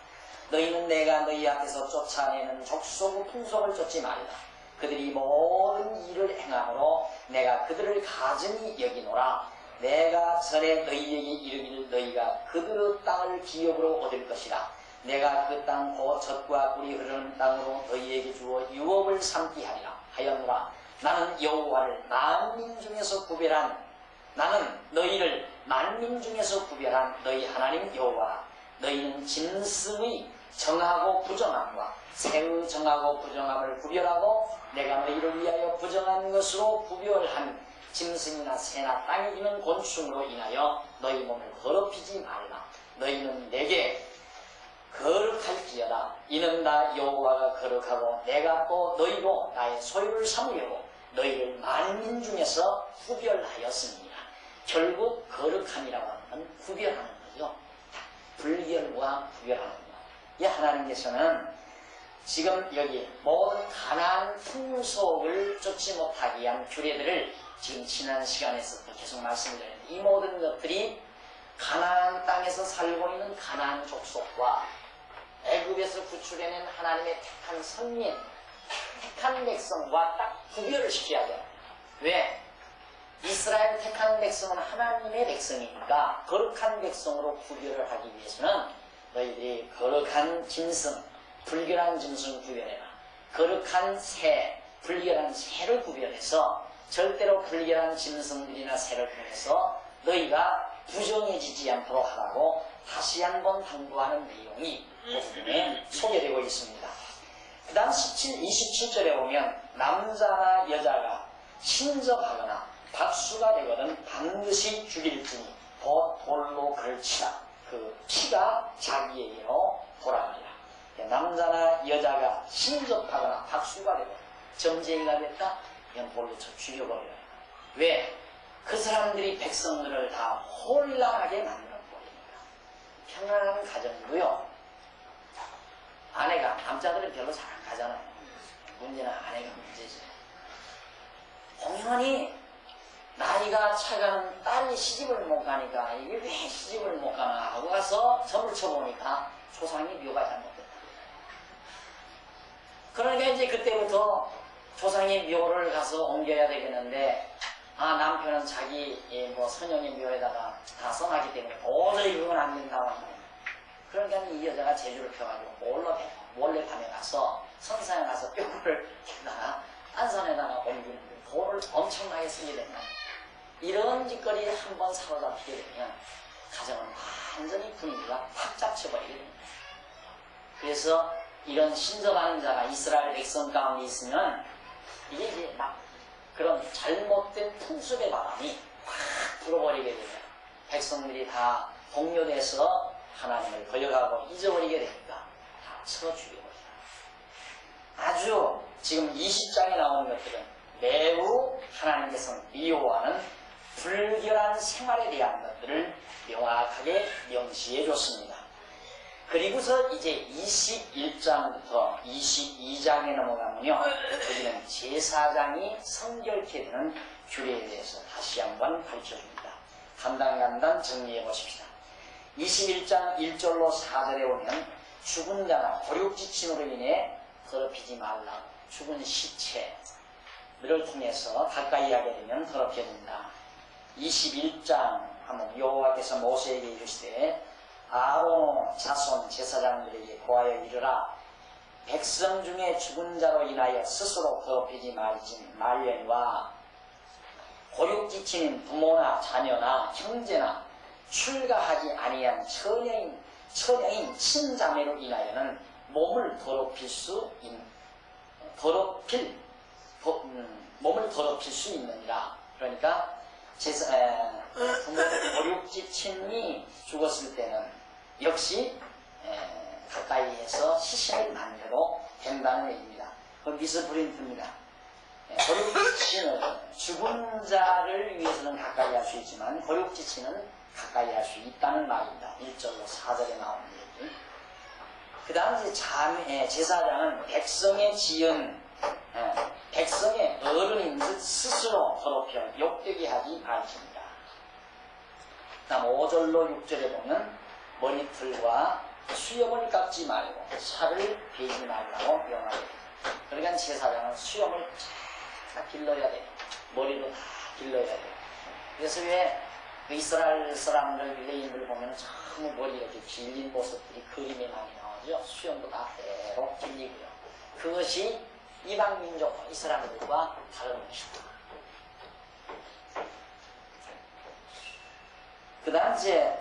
너희는 내가 너희 앞에서 쫓아내는 족속 풍속을 쫓지 말라. 그들이 모든 일을 행함으로 내가 그들을 가증히 여기노라. 내가 전에 너희에게 이르기를 너희가 그들의 땅을 기업으로 얻을 것이라. 내가 그 땅 곧 젖과 꿀이 흐르는 땅으로 너희에게 주어 유업을 삼게 하리라 하였노라. 나는 여호와를 만민 중에서 구별한, 나는 너희를 만민 중에서 구별한 너희 하나님 여호와라. 너희는 짐승의 정하고 부정함과 새의 정하고 부정함을 구별하고 내가 너희를 위하여 부정한 것으로 구별한 짐승이나 새나 땅에 기는 곤충으로 인하여 너희 몸을 더럽히지 말라. 너희는 내게 거룩할지어다. 이는 나 여호와가 거룩하고 내가 또 너희로 나의 소유를 삼으려고 너희를 만민 중에서 구별하였습니다. 결국 거룩함이라고 하는 구별하는 거죠. 불결과 구별하는 것. 이 하나님께서는 지금 여기 모든 가나안 풍속을 쫓지 못하게 한 규례들을 지금 지난 시간에서도 계속 말씀을 드렸는데, 이 모든 것들이 가나안 땅에서 살고 있는 가나안 족속과 애굽에서 구출해낸 하나님의 택한 선민, 택한 백성과 딱 구별을 시켜야 돼요. 왜? 이스라엘 택한 백성은 하나님의 백성이니까 거룩한 백성으로 구별을 하기 위해서는 너희들이 거룩한 짐승, 불결한 짐승 구별해라. 거룩한 새, 불결한 새를 구별해서 절대로 불결한 짐승들이나 새를 통해서 너희가 부정해지지 않도록 하라고 다시 한번 당부하는 내용이 본문에 소개되고 있습니다. 그 다음 27절에 보면 남자나 여자가 신접하거나 박수가 되거든 반드시 죽일지니 곧 돌로 걸치라. 그 피가 자기에게로 돌아가리라. 남자나 여자가 신접하거나 박수가 되고 점쟁이가 됐다? 이건 돌로 쳐 죽여버려요. 왜? 그 사람들이 백성들을 다 혼란하게 만들어버립니다. 평안한 가정이고요. 아내가, 남자들은 별로 잘 안 가잖아요. 문제는 아내가 문제지. 공연히 나이가 차가는 딸이 시집을 못 가니까 이게 왜 시집을 못 가나 하고 가서 점을 쳐보니까 조상이 묘가 잘못됐다. 그러니까 이제 그때부터 조상의 묘를 가서 옮겨야 되겠는데 남편은 자기 뭐 선영의 묘에다가 다 써놨기 때문에 도저히 그건 안 된다고 합니다. 그러니까 이 여자가 재주를 펴가지고 몰래 밤에 가서 선산에 가서 뼈를 캐다가 안산에다가 옮기는데 돌을 엄청나게 쓰게 된다. 이런 짓거리에 한번 사로잡히게 되면 가정은 완전히 분위기가 확 잡혀버리게 됩니다. 그래서 이런 신접하는 자가 이스라엘 백성 가운데 있으면 이게 이제 막 그런 잘못된 풍습의 바람이 확 불어버리게 되면 백성들이 다 동요돼서 하나님을 거역하고 잊어버리게 되니까 다 쳐 죽여버려요. 아주 지금 20장에 나오는 것들은 매우 하나님께서 미워하는 불결한 생활에 대한 것들을 명확하게 명시해 줬습니다. 그리고서 이제 21장부터 22장에 넘어가면요, 여기는 제사장이 성결케 되는 규례에 대해서 다시 한번 가르쳐줍니다. 간단간단 정리해 보십시다. 21장 1절로 4절에 오면 죽은 자나 고륙지침으로 인해 더럽히지 말라. 죽은 시체를 통해서 가까이 하게 되면 더럽혀진다. 21장 하면 여호와께서 모세에게 이르시되 아론 자손 제사장들에게 고하여 이르라. 백성 중에 죽은 자로 인하여 스스로 더럽히지 말려니와 고육지친인 부모나 자녀나 형제나 출가하지 아니한 처녀인 친자매로 인하여는 몸을 더럽힐 수 있느니라. 그러니까 부모의 고육지친이 죽었을 때는 역시 가까이에서 시신을 만들어도 된다는 얘기입니다. 그 미스프린트입니다. 고육지친은 죽은 자를 위해서는 가까이 할 수 있지만 고육지친은 가까이 할 수 있다는 말입니다. 1절로 4절에 나오는 얘기. 그 다음 이제 제사장은 백성의 지은 백성의 어른인 듯 스스로 더럽혀 욕되게 하지 않습니다. 다음 5절로 6절에 보면 머리털과 수염을 깎지 말고 살을 베지 말라고 명하게 됩니다. 그러니까 제사장은 수염을 다 길러야 돼요. 머리도 다 길러야 돼요. 그래서 왜 이스라엘 사람들 유대인들 보면 전부 머리 이렇게 길린 모습들이 그림에 많이 나오죠. 수염도 다 대로 길리고요. 그것이 이방 민족 이스라엘들과 다른 것이다. 그 다음 이제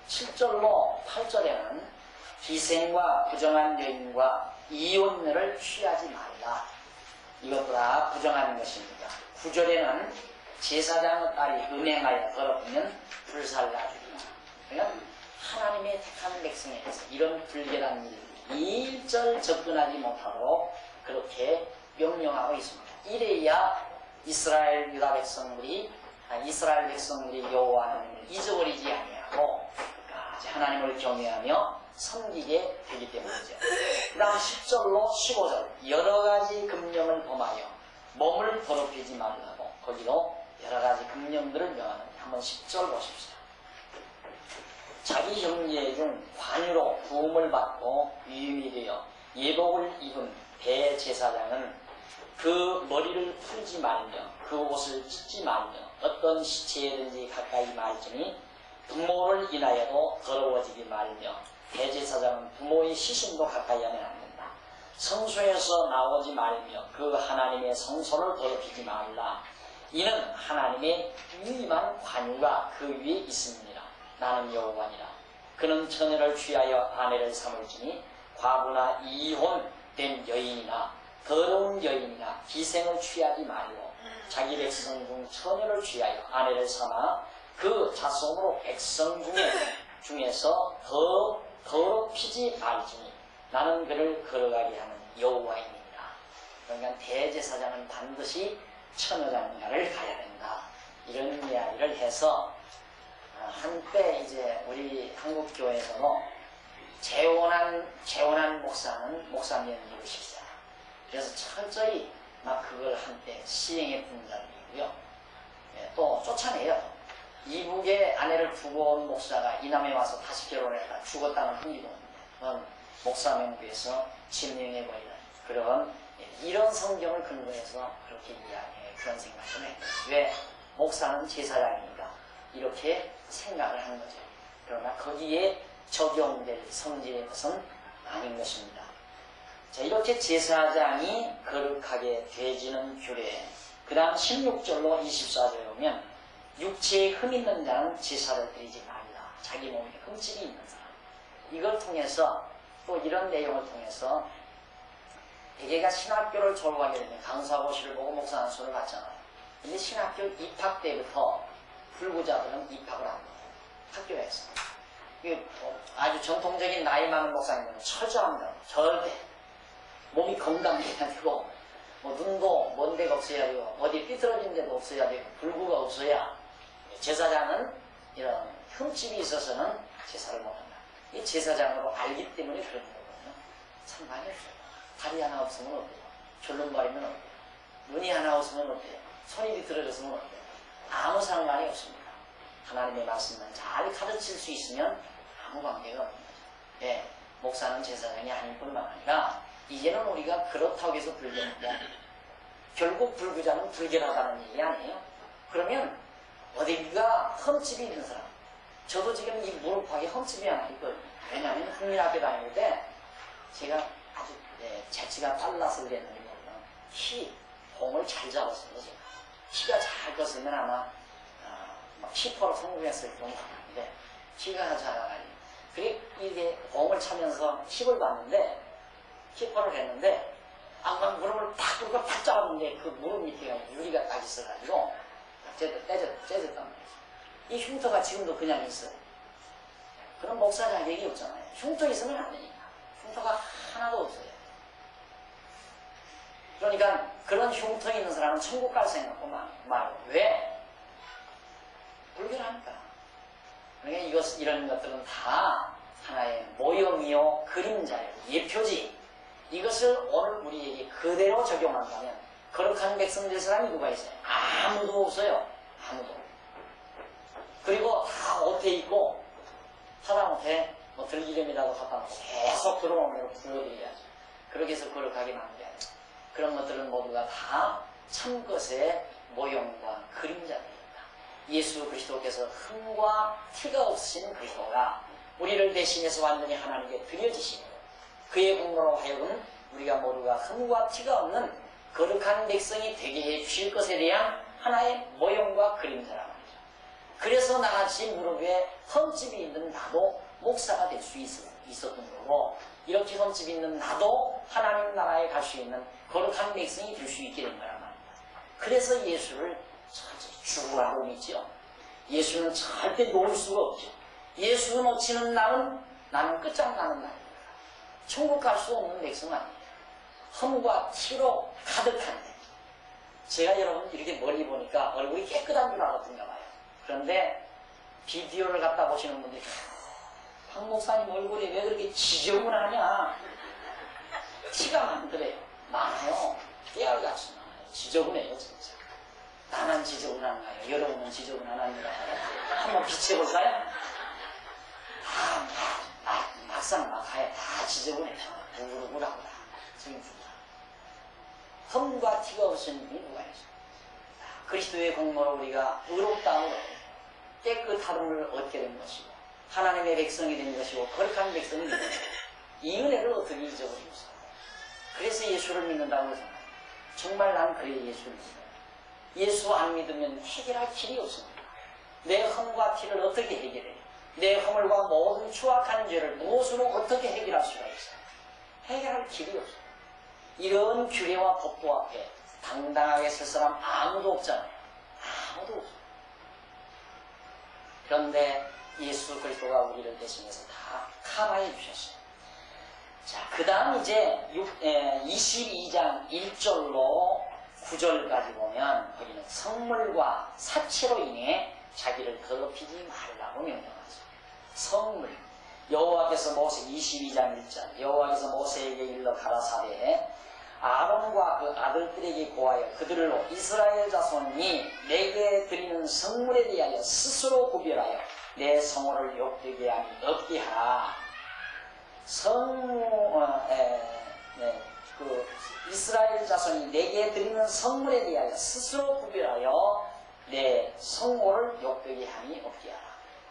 7절로 8절에는 기생과 부정한 여인과 이혼녀를 취하지 말라. 이것도 다 부정한 것입니다. 9절에는 제사장의 딸이 음행하여 더럽으면 불살라주리라. 그러니까 하나님의 택한 백성에 대해서 이런 불결한 일들이 일절 접근하지 못하도록 그렇게 명령하고 있습니다. 이래야 이스라엘 유다 백성들이 여호와 하나님을 잊어버리지 아니하고 끝까지 하나님을 경외하며 섬기게 되기 때문이죠. 그 다음 10절로 15절 여러가지 금령을 범하여 몸을 더럽히지 말라고 거기도 여러가지 금령들을 명하는 한번 10절 보십시오. 자기 형제 중 관유로 부음을 받고 위임이 되어 예복을 입은 대제사장은 그 머리를 풀지 말며 그 옷을 찢지 말며 어떤 시체에든지 가까이 말지니 부모를 인하여도 더러워지지 말며 대제사장은 부모의 시신도 가까이 하면 안 된다. 성소에서 나오지 말며 그 하나님의 성소를 더럽히지 말라. 이는 하나님의 유임한 관유가 그 위에 있음이니라. 나는 여호와니라. 그는 처녀를 취하여 아내를 삼을지니 과부나 이혼된 여인이나 더러운 여인이나 기생을 취하지 말고 자기 백성 중 처녀를 취하여 아내를 삼아 그 자손으로 백성 중에서 더럽히지 말지니 나는 그를 걸어가게 하는 여호와이니라. 그러니까 대제사장은 반드시 처녀장가를 가야 된다. 이런 이야기를 해서 한때 이제 우리 한국교회에서는 재혼한 목사는 목사님이고 싶다. 그래서 철저히 막 그걸 한때 시행해 분자이고요. 또 쫓아내요. 이북에 아내를 두고 온 목사가 이남에 와서 다시 결혼해가 죽었다는 흥미도 없는데 그건 목사 명부에서 침명해버리는 그런 이런 성경을 근거해서 그렇게 이야기해 그런 생각을 해요. 왜? 목사는 제사장이니까 이렇게 생각을 하는 거죠. 그러나 거기에 적용될 성질의 것은 아닌 것입니다. 자, 이렇게 제사장이 거룩하게 되지는 규례. 그 다음 16절로 24절에 보면 육체에 흠 있는 자는 제사를 드리지 말라. 자기 몸에 흠집이 있는 사람. 이걸 통해서 또 이런 내용을 통해서 대개가 신학교를 졸업하게 되면 강사고시를 보고 목사 안수를 받잖아요. 근데 신학교 입학 때부터 불구자들은 입학을 안 해요. 학교에서. 아주 전통적인 나이 많은 목사님들은 철저합니다. 절대. 몸이 건강해야 되고, 눈도 먼 데가 없어야 되고, 어디 삐뚤어진 데도 없어야 되고, 불구가 없어야 제사장은 이런 흠집이 있어서는 제사를 못한다. 이 제사장으로 알기 때문에 그런 거거든요. 상관이 없어요. 다리 하나 없으면 어때요? 졸름거리면 어때요? 눈이 하나 없으면 어때요? 손이 비틀어졌으면 어때요? 아무 상관이 없습니다. 하나님의 말씀만 잘 가르칠 수 있으면 아무 관계가 없는 거죠. 예, 목사는 제사장이 아닐 뿐만 아니라 이제는 우리가 그렇다고 해서 불교인데 결국 불구자는 불결하다는 얘기 아니에요? 그러면 어디가 흠집이 있는 사람, 저도 지금 이 무릎팍에 흠집이 하나 있거든요. 왜냐하면 국민학교 다닐 때 제가 아주 재치가 빨라서 그랬는데 공을 잘 잡았어요. 제가 키가 잘 컸으면 아마 10% 성공했을 정도인데 키가 작아가지고 그리고 이게 공을 차면서 힙을 봤는데 힙을 했는데 아까 무릎을 탁 뚫고 탁 잡았는데 그 무릎 밑에 유리가 딱 있어가지고 째졌단 말이에요. 이 흉터가 지금도 그냥 있어요. 그런 목사 자격이 없잖아요. 흉터 있으면 안 되니까. 흉터가 하나도 없어요. 그러니까 그런 흉터 있는 사람은 천국 갈 생각도 말고 왜? 불결하니까. 그러니까 이런 것들은 다 하나의 모형이요 그림자예요. 예표지. 이것을 오늘 우리에게 그대로 적용한다면 거룩한 백성 될 사람이 누가 있어요? 아무도 없어요. 아무도. 그리고 다 옷에 있고 사람한테 들기름이라도 갖다 놓고 계속 들어오는 대로 부어드려야죠. 그렇게 해서 거룩하게 만들어야죠. 그런 것들은 모두가 다 참것의 모형과 그림자들입니다. 예수 그리스도께서 흠과 티가 없으신 그리스도가 우리를 대신해서 완전히 하나님께 드려지시므로 그의 공로로 하여금 우리가 모두가 흠과 티가 없는 거룩한 백성이 되게 해 주실 것에 대한 하나의 모형과 그림자란 말이죠. 그래서 나같이 무릎에 흠집이 있는 나도 목사가 될 수 있었던 거고 이렇게 흠집이 있는 나도 하나님 나라에 갈 수 있는 거룩한 백성이 될 수 있게 된 거란 말입니다. 그래서 예수를 주라고 믿죠. 예수는 절대 놓을 수가 없죠. 예수 놓치는 날은 나는 끝장나는 날입니다. 천국 갈 수 없는 백성 아니에요. 흠과 티로 가득한데 제가 여러분 이렇게 멀리 보니까 얼굴이 깨끗한 줄 알았던가 봐요. 그런데 비디오를 갖다 보시는 분들이 박 목사님 얼굴이 왜 그렇게 지저분하냐 티가 많더래요. 많아요. 깨알같이 많아요. 지저분해요 진짜. 나만 지저분한가요? 여러분은 지저분하나요? 한번 비춰볼까요? 막상 막하에 다 지저분해. 부글부글하고 다 지저분하다. 흠과 티가 없으신 분이 누가 있어요? 그리스도의 공로로 우리가 의롭다함으로 깨끗함을 얻게 된 것이고 하나님의 백성이 된 것이고 거룩한 백성이 된 것이고 이 은혜를 어떻게 잊어버리겠어요? 그래서 예수를 믿는다고 해서 정말 난 그래 예수를 믿어요. 예수 안 믿으면 해결할 길이 없습니다. 내 흠과 티를 어떻게 해결해요? 내 허물과 모든 추악한 죄를 무엇으로 어떻게 해결할 수가 있어요? 해결할 길이 없어요. 이런 규례와 법도 앞에 당당하게 설 사람 아무도 없잖아요. 아무도 없어요. 그런데 예수 그리스도가 우리를 대신해서 다 카바해 주셨어요. 자, 그 다음 이제 22장 1절로 9절까지 보면 거기는 성물과 사체로 인해 자기를 더럽히지 말라고 명령하죠. 성물. 여호와께서 모세 22장 1절 여호와께서 모세에게 일러 가라사대 아론과 그 아들들에게 고하여 그들로 이스라엘 자손이 내게 드리는 성물에 대하여 스스로 구별하여 내 성호를 욕되게 하니 없게 하라. 이스라엘 자손이 내게 드리는 성물에 대하여 스스로 구별하여 내 성호를 욕되게 하니 없게 하라.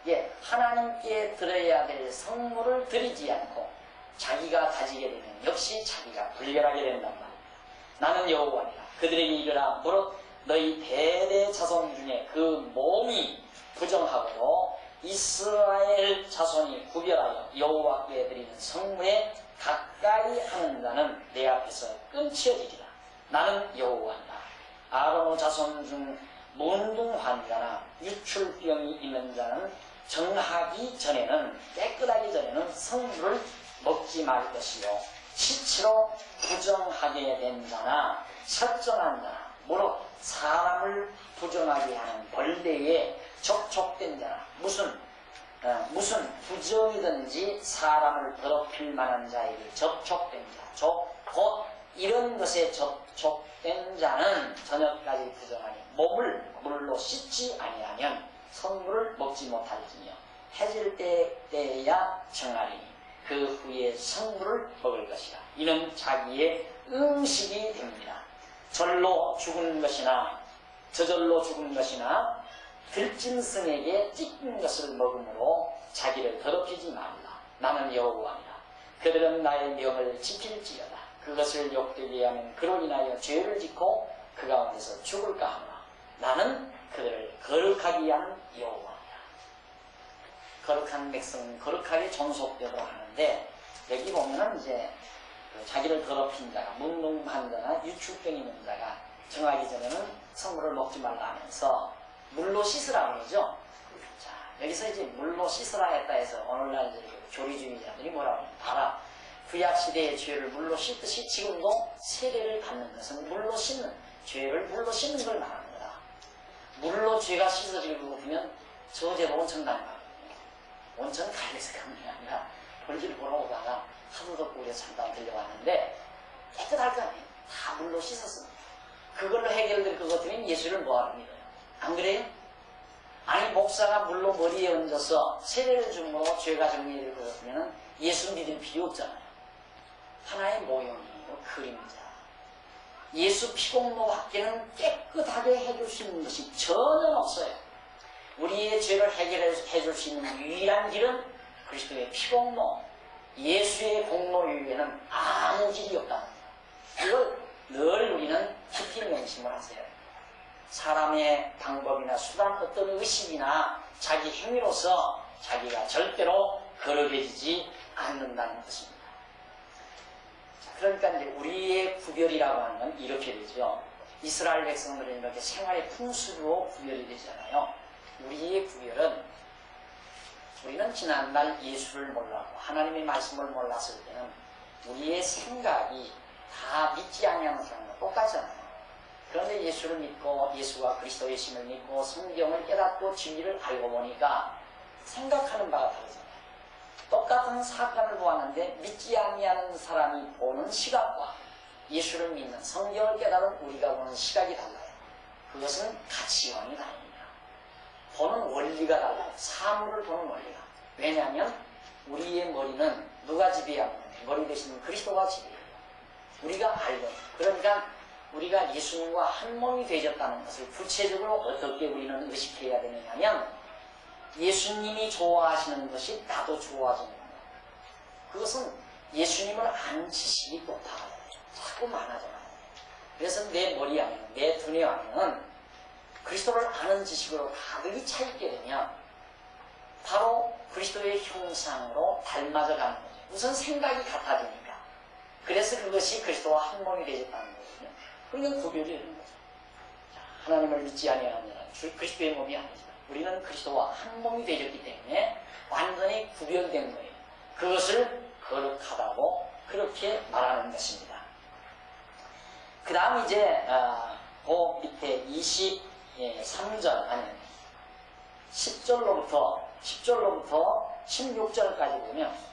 예, 하나님께 드려야 될 성물을 드리지 않고 자기가 가지게 되면 역시 자기가 분별하게 된단 말입니다. 나는 여호와니라. 그들에게 이르라. 무릇 너희 대대 자손 중에 그 몸이 부정하고도 이스라엘 자손이 구별하여 여호와께 드리는 성물에 가까이 하는 자는 내 앞에서 끊쳐지리라. 나는 여호와니라. 아론의 자손 중 문둥한 자나 유출병이 있는 자는 정하기 전에는 깨끗하기 전에는 성물을 먹지 말 것이요 시체로 부정하게 된 자나 설정한 자나 무릇 사람을 부정하게 하는 벌레에 접촉된 자나 무슨 부정이든지 사람을 더럽힐 만한 자에게 접촉된 자 곧 이런 것에 접촉된 자는 저녁까지 부정하니 몸을 물로 씻지 아니하면 성물을 먹지 못할지며 해질 때에야 정하리니 그 후에 성물을 먹을 것이라. 이는 자기의 음식이 됩니다. 절로 죽은 것이나 저절로 죽은 것이나 들짐승에게 찢긴 것을 먹음으로 자기를 더럽히지 말라. 나는 여호와니라. 그들은 나의 명을 지킬지어다. 그것을 욕되게 하면 그로 인하여 죄를 짓고 그 가운데서 죽을까 하노라. 나는 그들을 거룩하게 하는 여호와니라. 거룩한 백성은 거룩하게 존속되도록 하는데 여기 보면은 이제 자기를 더럽힌 자가 문둥한 자나 유출병 있는 자가 정하기 전에는 성물을 먹지 말라 하면서 물로 씻으라 그러죠. 자, 여기서 이제 물로 씻으라 했다 해서 오늘날 이제 교리주의자들이 뭐라고 하냐면 봐라. 구약시대의 죄를 물로 씻듯이 지금도 세례를 받는 것은 물로 씻는 죄를 물로 씻는 걸 말하는 거다. 물로 죄가 씻어지고 보면 저 제목은 정당하거든요. 온천 가게에서 가는 게 아니라 볼일 보러 오다가 하도 덥고 우리가 잠깐 들려왔는데 깨끗할 거 아니에요. 다 물로 씻었습니다. 그걸로 해결될 것 같으면 예수를 뭐하러 믿어요? 안 그래요? 아니 목사가 물로 머리에 얹어서 세례를 줌으로 죄가 정리될 것 같으면 예수 믿을 필요 없잖아요. 하나의 모형이에요. 그림자. 예수 피공로 밖에는 깨끗하게 해줄 수 있는 것이 전혀 없어요. 우리의 죄를 해결해 줄 수 있는 유일한 길은 그리스도의 피공로, 예수의 공로 이외에는 아무 길이 없답니다. 이걸 늘 우리는 깊이 명심을 하세요. 사람의 방법이나 수단, 어떤 의식이나 자기 행위로서 자기가 절대로 거룩해지지 않는다는 것입니다. 자, 그러니까 이제 우리의 구별이라고 하는 건 이렇게 되죠. 이스라엘 백성들은 이렇게 생활의 풍습으로 구별이 되잖아요. 우리의 구별은 우리는 지난날 예수를 몰랐고 하나님의 말씀을 몰랐을 때는 우리의 생각이 다 믿지 아니하는 사람과 똑같잖아요. 그런데 예수를 믿고 예수가 그리스도의 신을 믿고 성경을 깨닫고 진리를 알고 보니까 생각하는 바가 다르잖아요. 똑같은 사건을 보았는데 믿지 아니하는 사람이 보는 시각과 예수를 믿는 성경을 깨달은 우리가 보는 시각이 달라요. 그것은 가치관이 다릅니다. 보는 원리가 달라요. 사물을 보는 원리가. 왜냐하면 우리의 머리는 누가 지배하고 머리 대신 그리스도가 지배해요. 우리가 알고, 그러니까 우리가 예수님과 한 몸이 되셨다는 것을 구체적으로 어떻게 우리는 의식해야 되느냐면, 예수님이 좋아하시는 것이 나도 좋아지는 거예요. 그것은 예수님을 아는 지식이 높아가요. 자꾸 많아져요. 그래서 내 머리 안에는, 내 두뇌 안에는 그리스도를 아는 지식으로 가득히 차있게 되면 바로 그리스도의 형상으로 닮아져가는 거죠. 우선 생각이 같아지니까. 그래서 그것이 그리스도와 한 몸이 되셨다는 거거든요. 그러니까 구별이 되는 거죠. 자, 하나님을 믿지 아니하는 자는 그리스도의 몸이 아니지만 우리는 그리스도와 한 몸이 되셨기 때문에 완전히 구별된 거예요. 그것을 거룩하다고 그렇게 말하는 것입니다. 그 다음 이제 그 밑에 23절 아니 10절로부터 16절까지 보면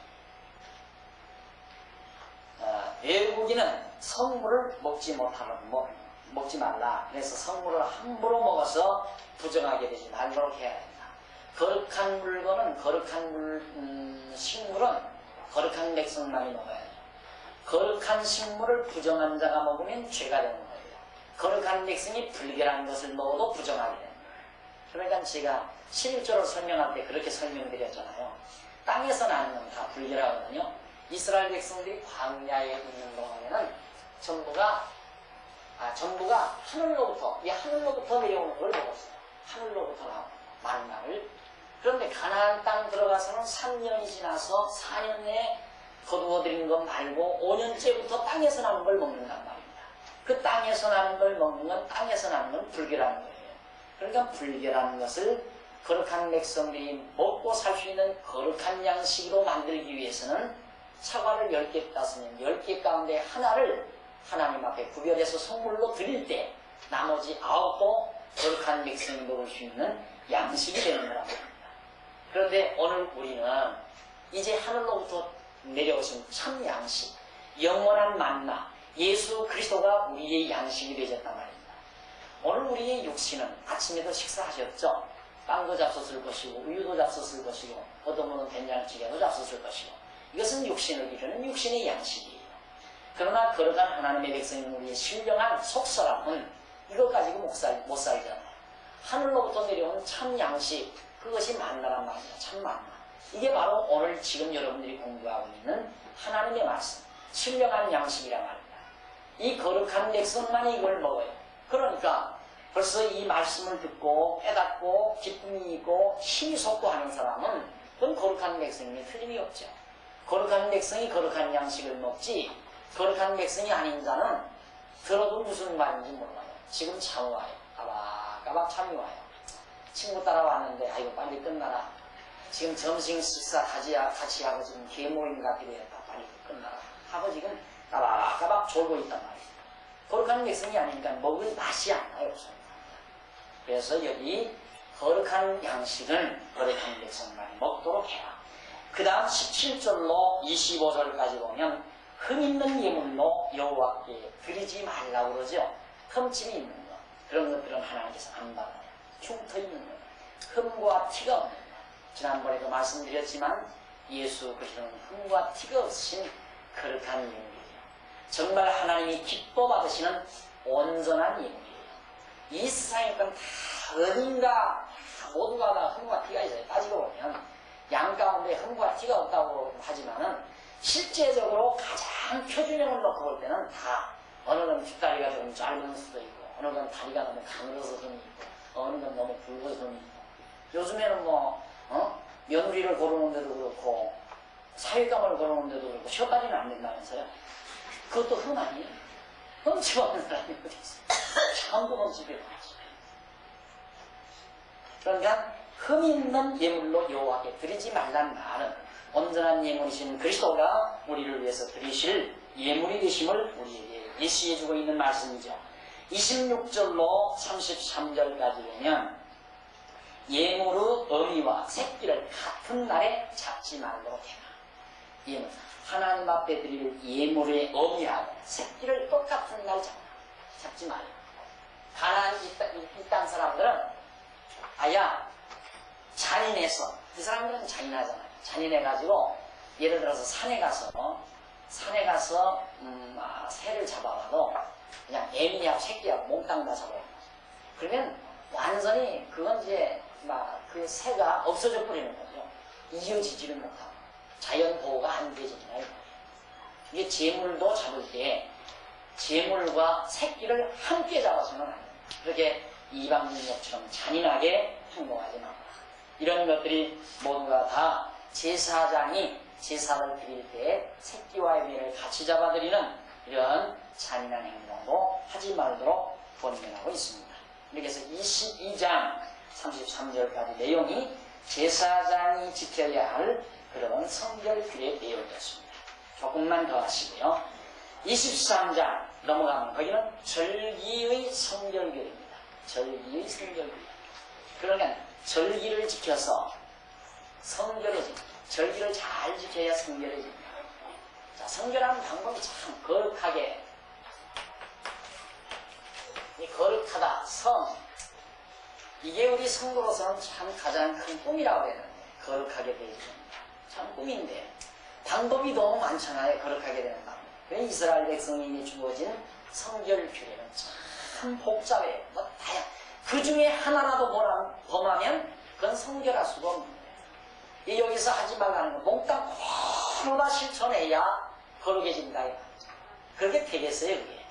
외국인은 성물을 먹지 말라. 그래서 성물을 함부로 먹어서 부정하게 되지 말도록 해야 된다. 거룩한 물건은 식물은 거룩한 백성만이 먹어야죠. 거룩한 식물을 부정한 자가 먹으면 죄가 되는 거예요. 거룩한 백성이 불결한 것을 먹어도 부정하게 됩니다. 그러니까 제가 11절을 설명할 때 그렇게 설명드렸잖아요. 땅에서 나는 건 다 불결하거든요. 이스라엘 백성들이 광야에 있는 동안에는 전부가 하늘로부터 내려오는 걸 먹었어요. 하늘로부터 나오는 만나를. 그런데 가나안 땅 들어가서는 3년이 지나서 4년 내에 거두어들인 것 말고 5년째부터 땅에서 나는 걸 먹는단 말입니다. 그 땅에서 나는 걸 먹는 건 땅에서 나는 건 불결한 거예요. 그러니까 불결한 것을 거룩한 백성들이 먹고 살 수 있는 거룩한 양식으로 만들기 위해서는 사과를 10개 땄으면 10개 가운데 하나를 하나님 앞에 구별해서 선물로 드릴 때 나머지 9도 거룩한 백성이 먹을 수 있는 양식이 되는 거라고 합니다. 그런데 오늘 우리는 이제 하늘로부터 내려오신 참 양식, 영원한 만나, 예수 그리스도가 우리의 양식이 되셨단 말입니다. 오늘 우리의 육신은 아침에도 식사하셨죠? 빵도 잡섰을 것이고 우유도 잡섰을 것이고 어떤 분은 된장찌개도 잡섰을 것이고 이것은 육신을 기르는 육신의 양식이에요. 그러나 거룩한 하나님의 백성인 우리의 신령한 속사람은 이거 가지고 못 살잖아요. 하늘로부터 내려온 참 양식, 그것이 만나란 말입니다. 참 만나. 이게 바로 오늘 지금 여러분들이 공부하고 있는 하나님의 말씀, 신령한 양식이란 말입니다. 이 거룩한 백성만이 이걸 먹어요. 그러니까 벌써 이 말씀을 듣고 깨닫고 기쁨이 있고 힘이 솟고 하는 사람은 그건 거룩한 백성이 틀림이 없죠. 거룩한 백성이 거룩한 양식을 먹지 거룩한 백성이 아닌 자는 들어도 무슨 말인지 몰라요. 지금 잠이 와요. 까박까박 잠이 와요. 친구 따라왔는데 아이고 빨리 끝나라. 지금 점심 식사 같이 하고 지금 개모임 같기도 했다. 빨리 끝나라 하고 지금 까박까박 졸고 있단 말이에요. 거룩한 백성이 아니니까 먹을 맛이 안 나요. 그래서 여기 거룩한 양식은 거룩한 백성만이 먹도록 해라. 그 다음 17절로 25절까지 보면 흠 있는 예물로 여호와께 드리지 말라고 그러죠. 흠집이 있는 것, 그런 것들은 하나님께서 안 받아요. 흉터 있는 것, 흠과 티가 없는 것. 지난번에도 말씀드렸지만 예수 그리스도는 흠과 티가 없으신 거룩한 예물이에요. 정말 하나님이 기뻐 받으시는 온전한 예물이에요. 이 세상에 다 어딘가 모두가 다 흠과 티가 있어요. 따지고 보면 양 가운데 흠과 티가 없다고 하지만은 실제적으로 가장 표준형을 놓고 볼 때는 다 어느 건 뒷다리가 좀 짧은 수도 있고 어느 건 다리가 너무 가늘어서 손이 있고 어느 건 너무 굵어서 손이 있고 요즘에는 며느리를 고르는 데도 그렇고 사회감을 고르는 데도 그렇고 셔다리는 안 된다면서요. 그것도 흠 아니에요? 흠집 없는 사람이 어디 있어요? 참도 흠집이 없지. 그러니까 흠 있는 예물로 여호와께 드리지 말란 말은 온전한 예물이신 그리스도가 우리를 위해서 드리실 예물이 되심을 우리에게 예시해주고 있는 말씀이죠. 26절로 33절까지 보면 예물의 의미와 새끼를 같은 날에 잡지 말도록 해라. 예물, 하나님 앞에 드릴 예물의 의미하고 새끼를 똑같은 날 잡지 말라. 가나안 이 땅 사람들은 아야 잔인해서, 이 사람들은 잔인하잖아요. 잔인해가지고 예를 들어서 산에 가서 새를 잡아와도 그냥 애미하고 새끼하고 몽땅 다 잡아요. 그러면 완전히 그건 이제 막 그 새가 없어져 버리는 거죠. 이어지지를 못하고 자연 보호가 안 되잖아요. 이게 재물도 잡을 때 재물과 새끼를 함께 잡아서는 안 돼요. 그렇게 이방민족처럼 잔인하게 행동하지 말라. 이런 것들이 모두가 다 제사장이 제사를 드릴 때 새끼와 애미를 같이 잡아드리는 이런 잔인한 행동도 하지 말도록 권면하고 있습니다. 이렇게 해서 22장 33절까지 내용이 제사장이 지켜야 할 그런 성결규례의 내용이었습니다. 조금만 더 하시고요. 23장 넘어가면 거기는 절기의 성결규례입니다. 절기의 성결규례. 그러니까 절기를 지켜서 성결해집니다. 절기를 잘 지켜야 성결해집니다. 자, 성결하는 방법이 참 거룩하게, 이 거룩하다, 이게 우리 성도로서는 참 가장 큰 꿈이라고 해야 되는데, 거룩하게 되어있는 참 꿈인데 방법이 너무 많잖아요. 거룩하게 되는 방법. 이스라엘 백성에게 주어진 성결 규례는 참 복잡해요. 뭐 다양. 그 중에 하나라도 범하면 그건 성결할 수가 없는 거예요. 여기서 하지 말라는 거 몽땅 코로나 실천해야 거룩해진다. 그렇게 되겠어요, 그게.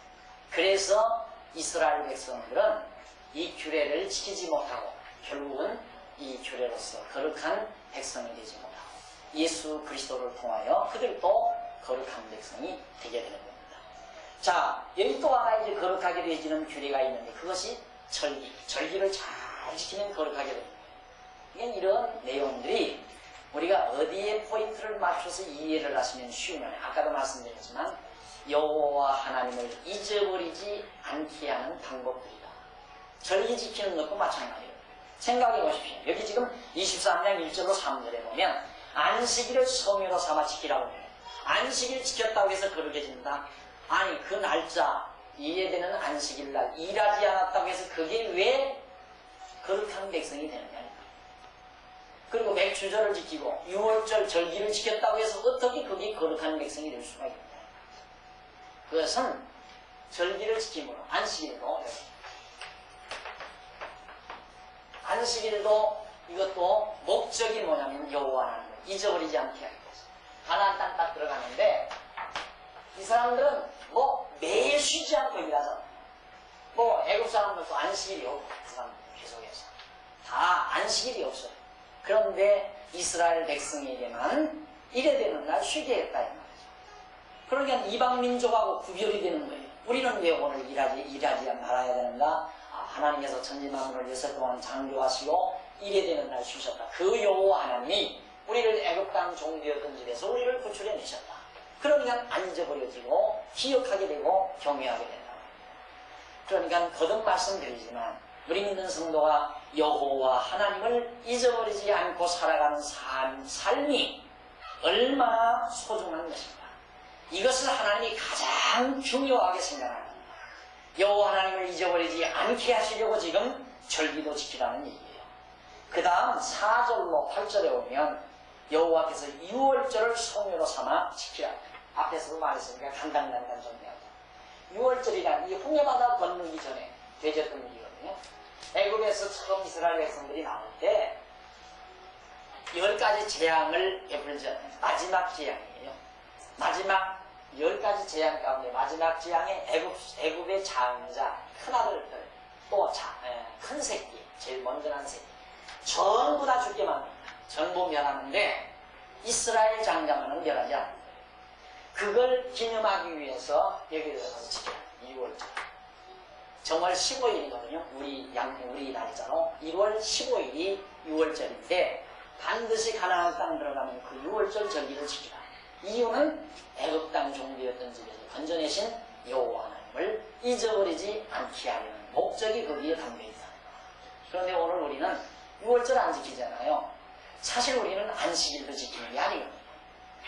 그래서 이스라엘 백성들은 이 규례를 지키지 못하고 결국은 이 규례로서 거룩한 백성이 되지 못하고 예수 그리스도를 통하여 그들도 거룩한 백성이 되게 되는 겁니다. 자, 여기 또 하나 이제 거룩하게 되어지는 규례가 있는데 그것이 절기를 잘 지키면 거룩하게 됩니다. 이런 내용들이 우리가 어디에 포인트를 맞춰서 이해를 하시면 쉬우냐면 아까도 말씀드렸지만 여호와 하나님을 잊어버리지 않게 하는 방법들이다. 절기 지키는 것도 마찬가지예요. 생각해 보십시오. 여기 지금 23장 1절로 3절에 보면 안식일을 성회로 삼아 지키라고 해요. 안식일 지켰다고 해서 거룩해진다? 아니, 그 날짜, 이해되는 안식일날 일하지 않았다고 해서 그게 왜 거룩한 백성이 되느냐. 그리고 맥주절을 지키고 6월절 절기를 지켰다고 해서 어떻게 그게 거룩한 백성이 될 수가 있느냐. 그것은 절기를 지킴으로 안식일도 이것도 목적이 뭐냐면 여호와 하나님을 잊어버리지 않게 하기 위해서. 가나안 땅 딱 들어가는데 이 사람들은 뭐 매일 쉬지 않고 일하잖아. 뭐 애국 사람들도 안식일이 없고 그 사람들 계속해서 다 안식일이 없어요. 그런데 이스라엘 백성에게만 이래 되는 날 쉬게 했다 이 말이죠. 그러니까 이방 민족하고 구별이 되는 거예요. 우리는 왜 오늘 일하지 말아야 되는가? 하나님께서 천지만물을 여섯 동안 창조하시고 이래 되는 날 쉬셨다. 그 여호와 하나님이 우리를 애굽 땅 종되었던 집에서 우리를 구출해 내셨다. 그러니까 안 잊어버려지고 기억하게 되고 경외하게 된다. 그러니까 거듭 말씀드리지만 우리 믿는 성도가 여호와 하나님을 잊어버리지 않고 살아가는 삶이 얼마나 소중한 것인가. 이것을 하나님이 가장 중요하게 생각합니다. 여호와 하나님을 잊어버리지 않게 하시려고 지금 절기도 지키라는 얘기예요. 그 다음 4절로 8절에 오면 여호와께서 6월절을 성회로 삼아 지키라. 앞에서도 말했으니까 간단간단 정리하자. 6월절이란 이 홍해바다 건너기 전에 되졌던 일이거든요. 애굽에서 처음 이스라엘 백성들이 나올 때 10가지 재앙을 베풀지 마지막 재앙이에요. 마지막 10가지 재앙 가운데 마지막 재앙에 애굽의 장자, 큰아들들, 또 큰 새끼, 제일 먼저 난 새끼 전부 다 죽게 만듭니다. 전부 멸하는데 이스라엘 장자만은 멸하지 않는 거예요. 그걸 기념하기 위해서 여기에 들어가서 지켜요. 2월절. 정월 15일이거든요. 우리 날짜로 1월 15일이 6월절인데 반드시 가나안 땅 들어가면 그 6월절 절기를 지키라. 이유는 애굽 땅 종되었던 집에서 건져내신 여호와 하나님을 잊어버리지 않게 하려는 목적이 거기에 담겨있다. 그런데 오늘 우리는 6월절 안 지키잖아요. 사실 우리는 안식일도 지키는 게 아니거든요.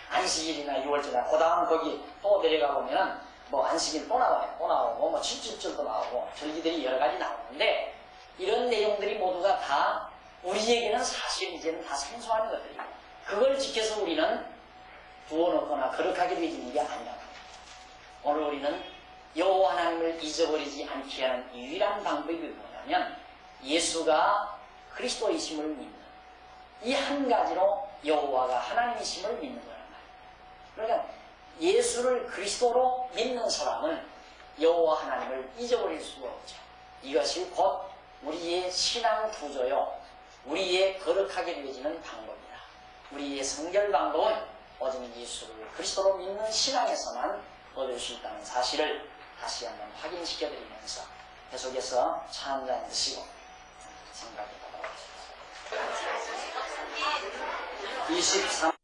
안식일이나 6월절이나 그 다음 거기 또 내려가 보면 뭐 안식일 또 나와요. 또 나오고 뭐 7.7절도 나오고 절기들이 여러 가지 나오는데 이런 내용들이 모두가 다 우리에게는 사실 이제는 다 생소한 것들이에요. 그걸 지켜서 우리는 두어놓거나 거룩하게 되어지는 게 아니라고 합니다. 오늘 우리는 여호와 하나님을 잊어버리지 않게 하는 유일한 방법이 뭐냐면 예수가 그리스도이심을 믿는 이 한 가지로 여호와가 하나님이심을 믿는 거란 말이에요. 그러니까 예수를 그리스도로 믿는 사람은 여호와 하나님을 잊어버릴 수가 없죠. 이것이 곧 우리의 신앙 구조요, 우리의 거룩하게 되어지는 방법이다. 우리의 성결 방법은 오직 예수를 그리스도로 믿는 신앙에서만 얻을 수 있다는 사실을 다시 한번 확인시켜드리면서 계속해서 차 한잔 드시고 생각해 보도록 하겠습니다. 23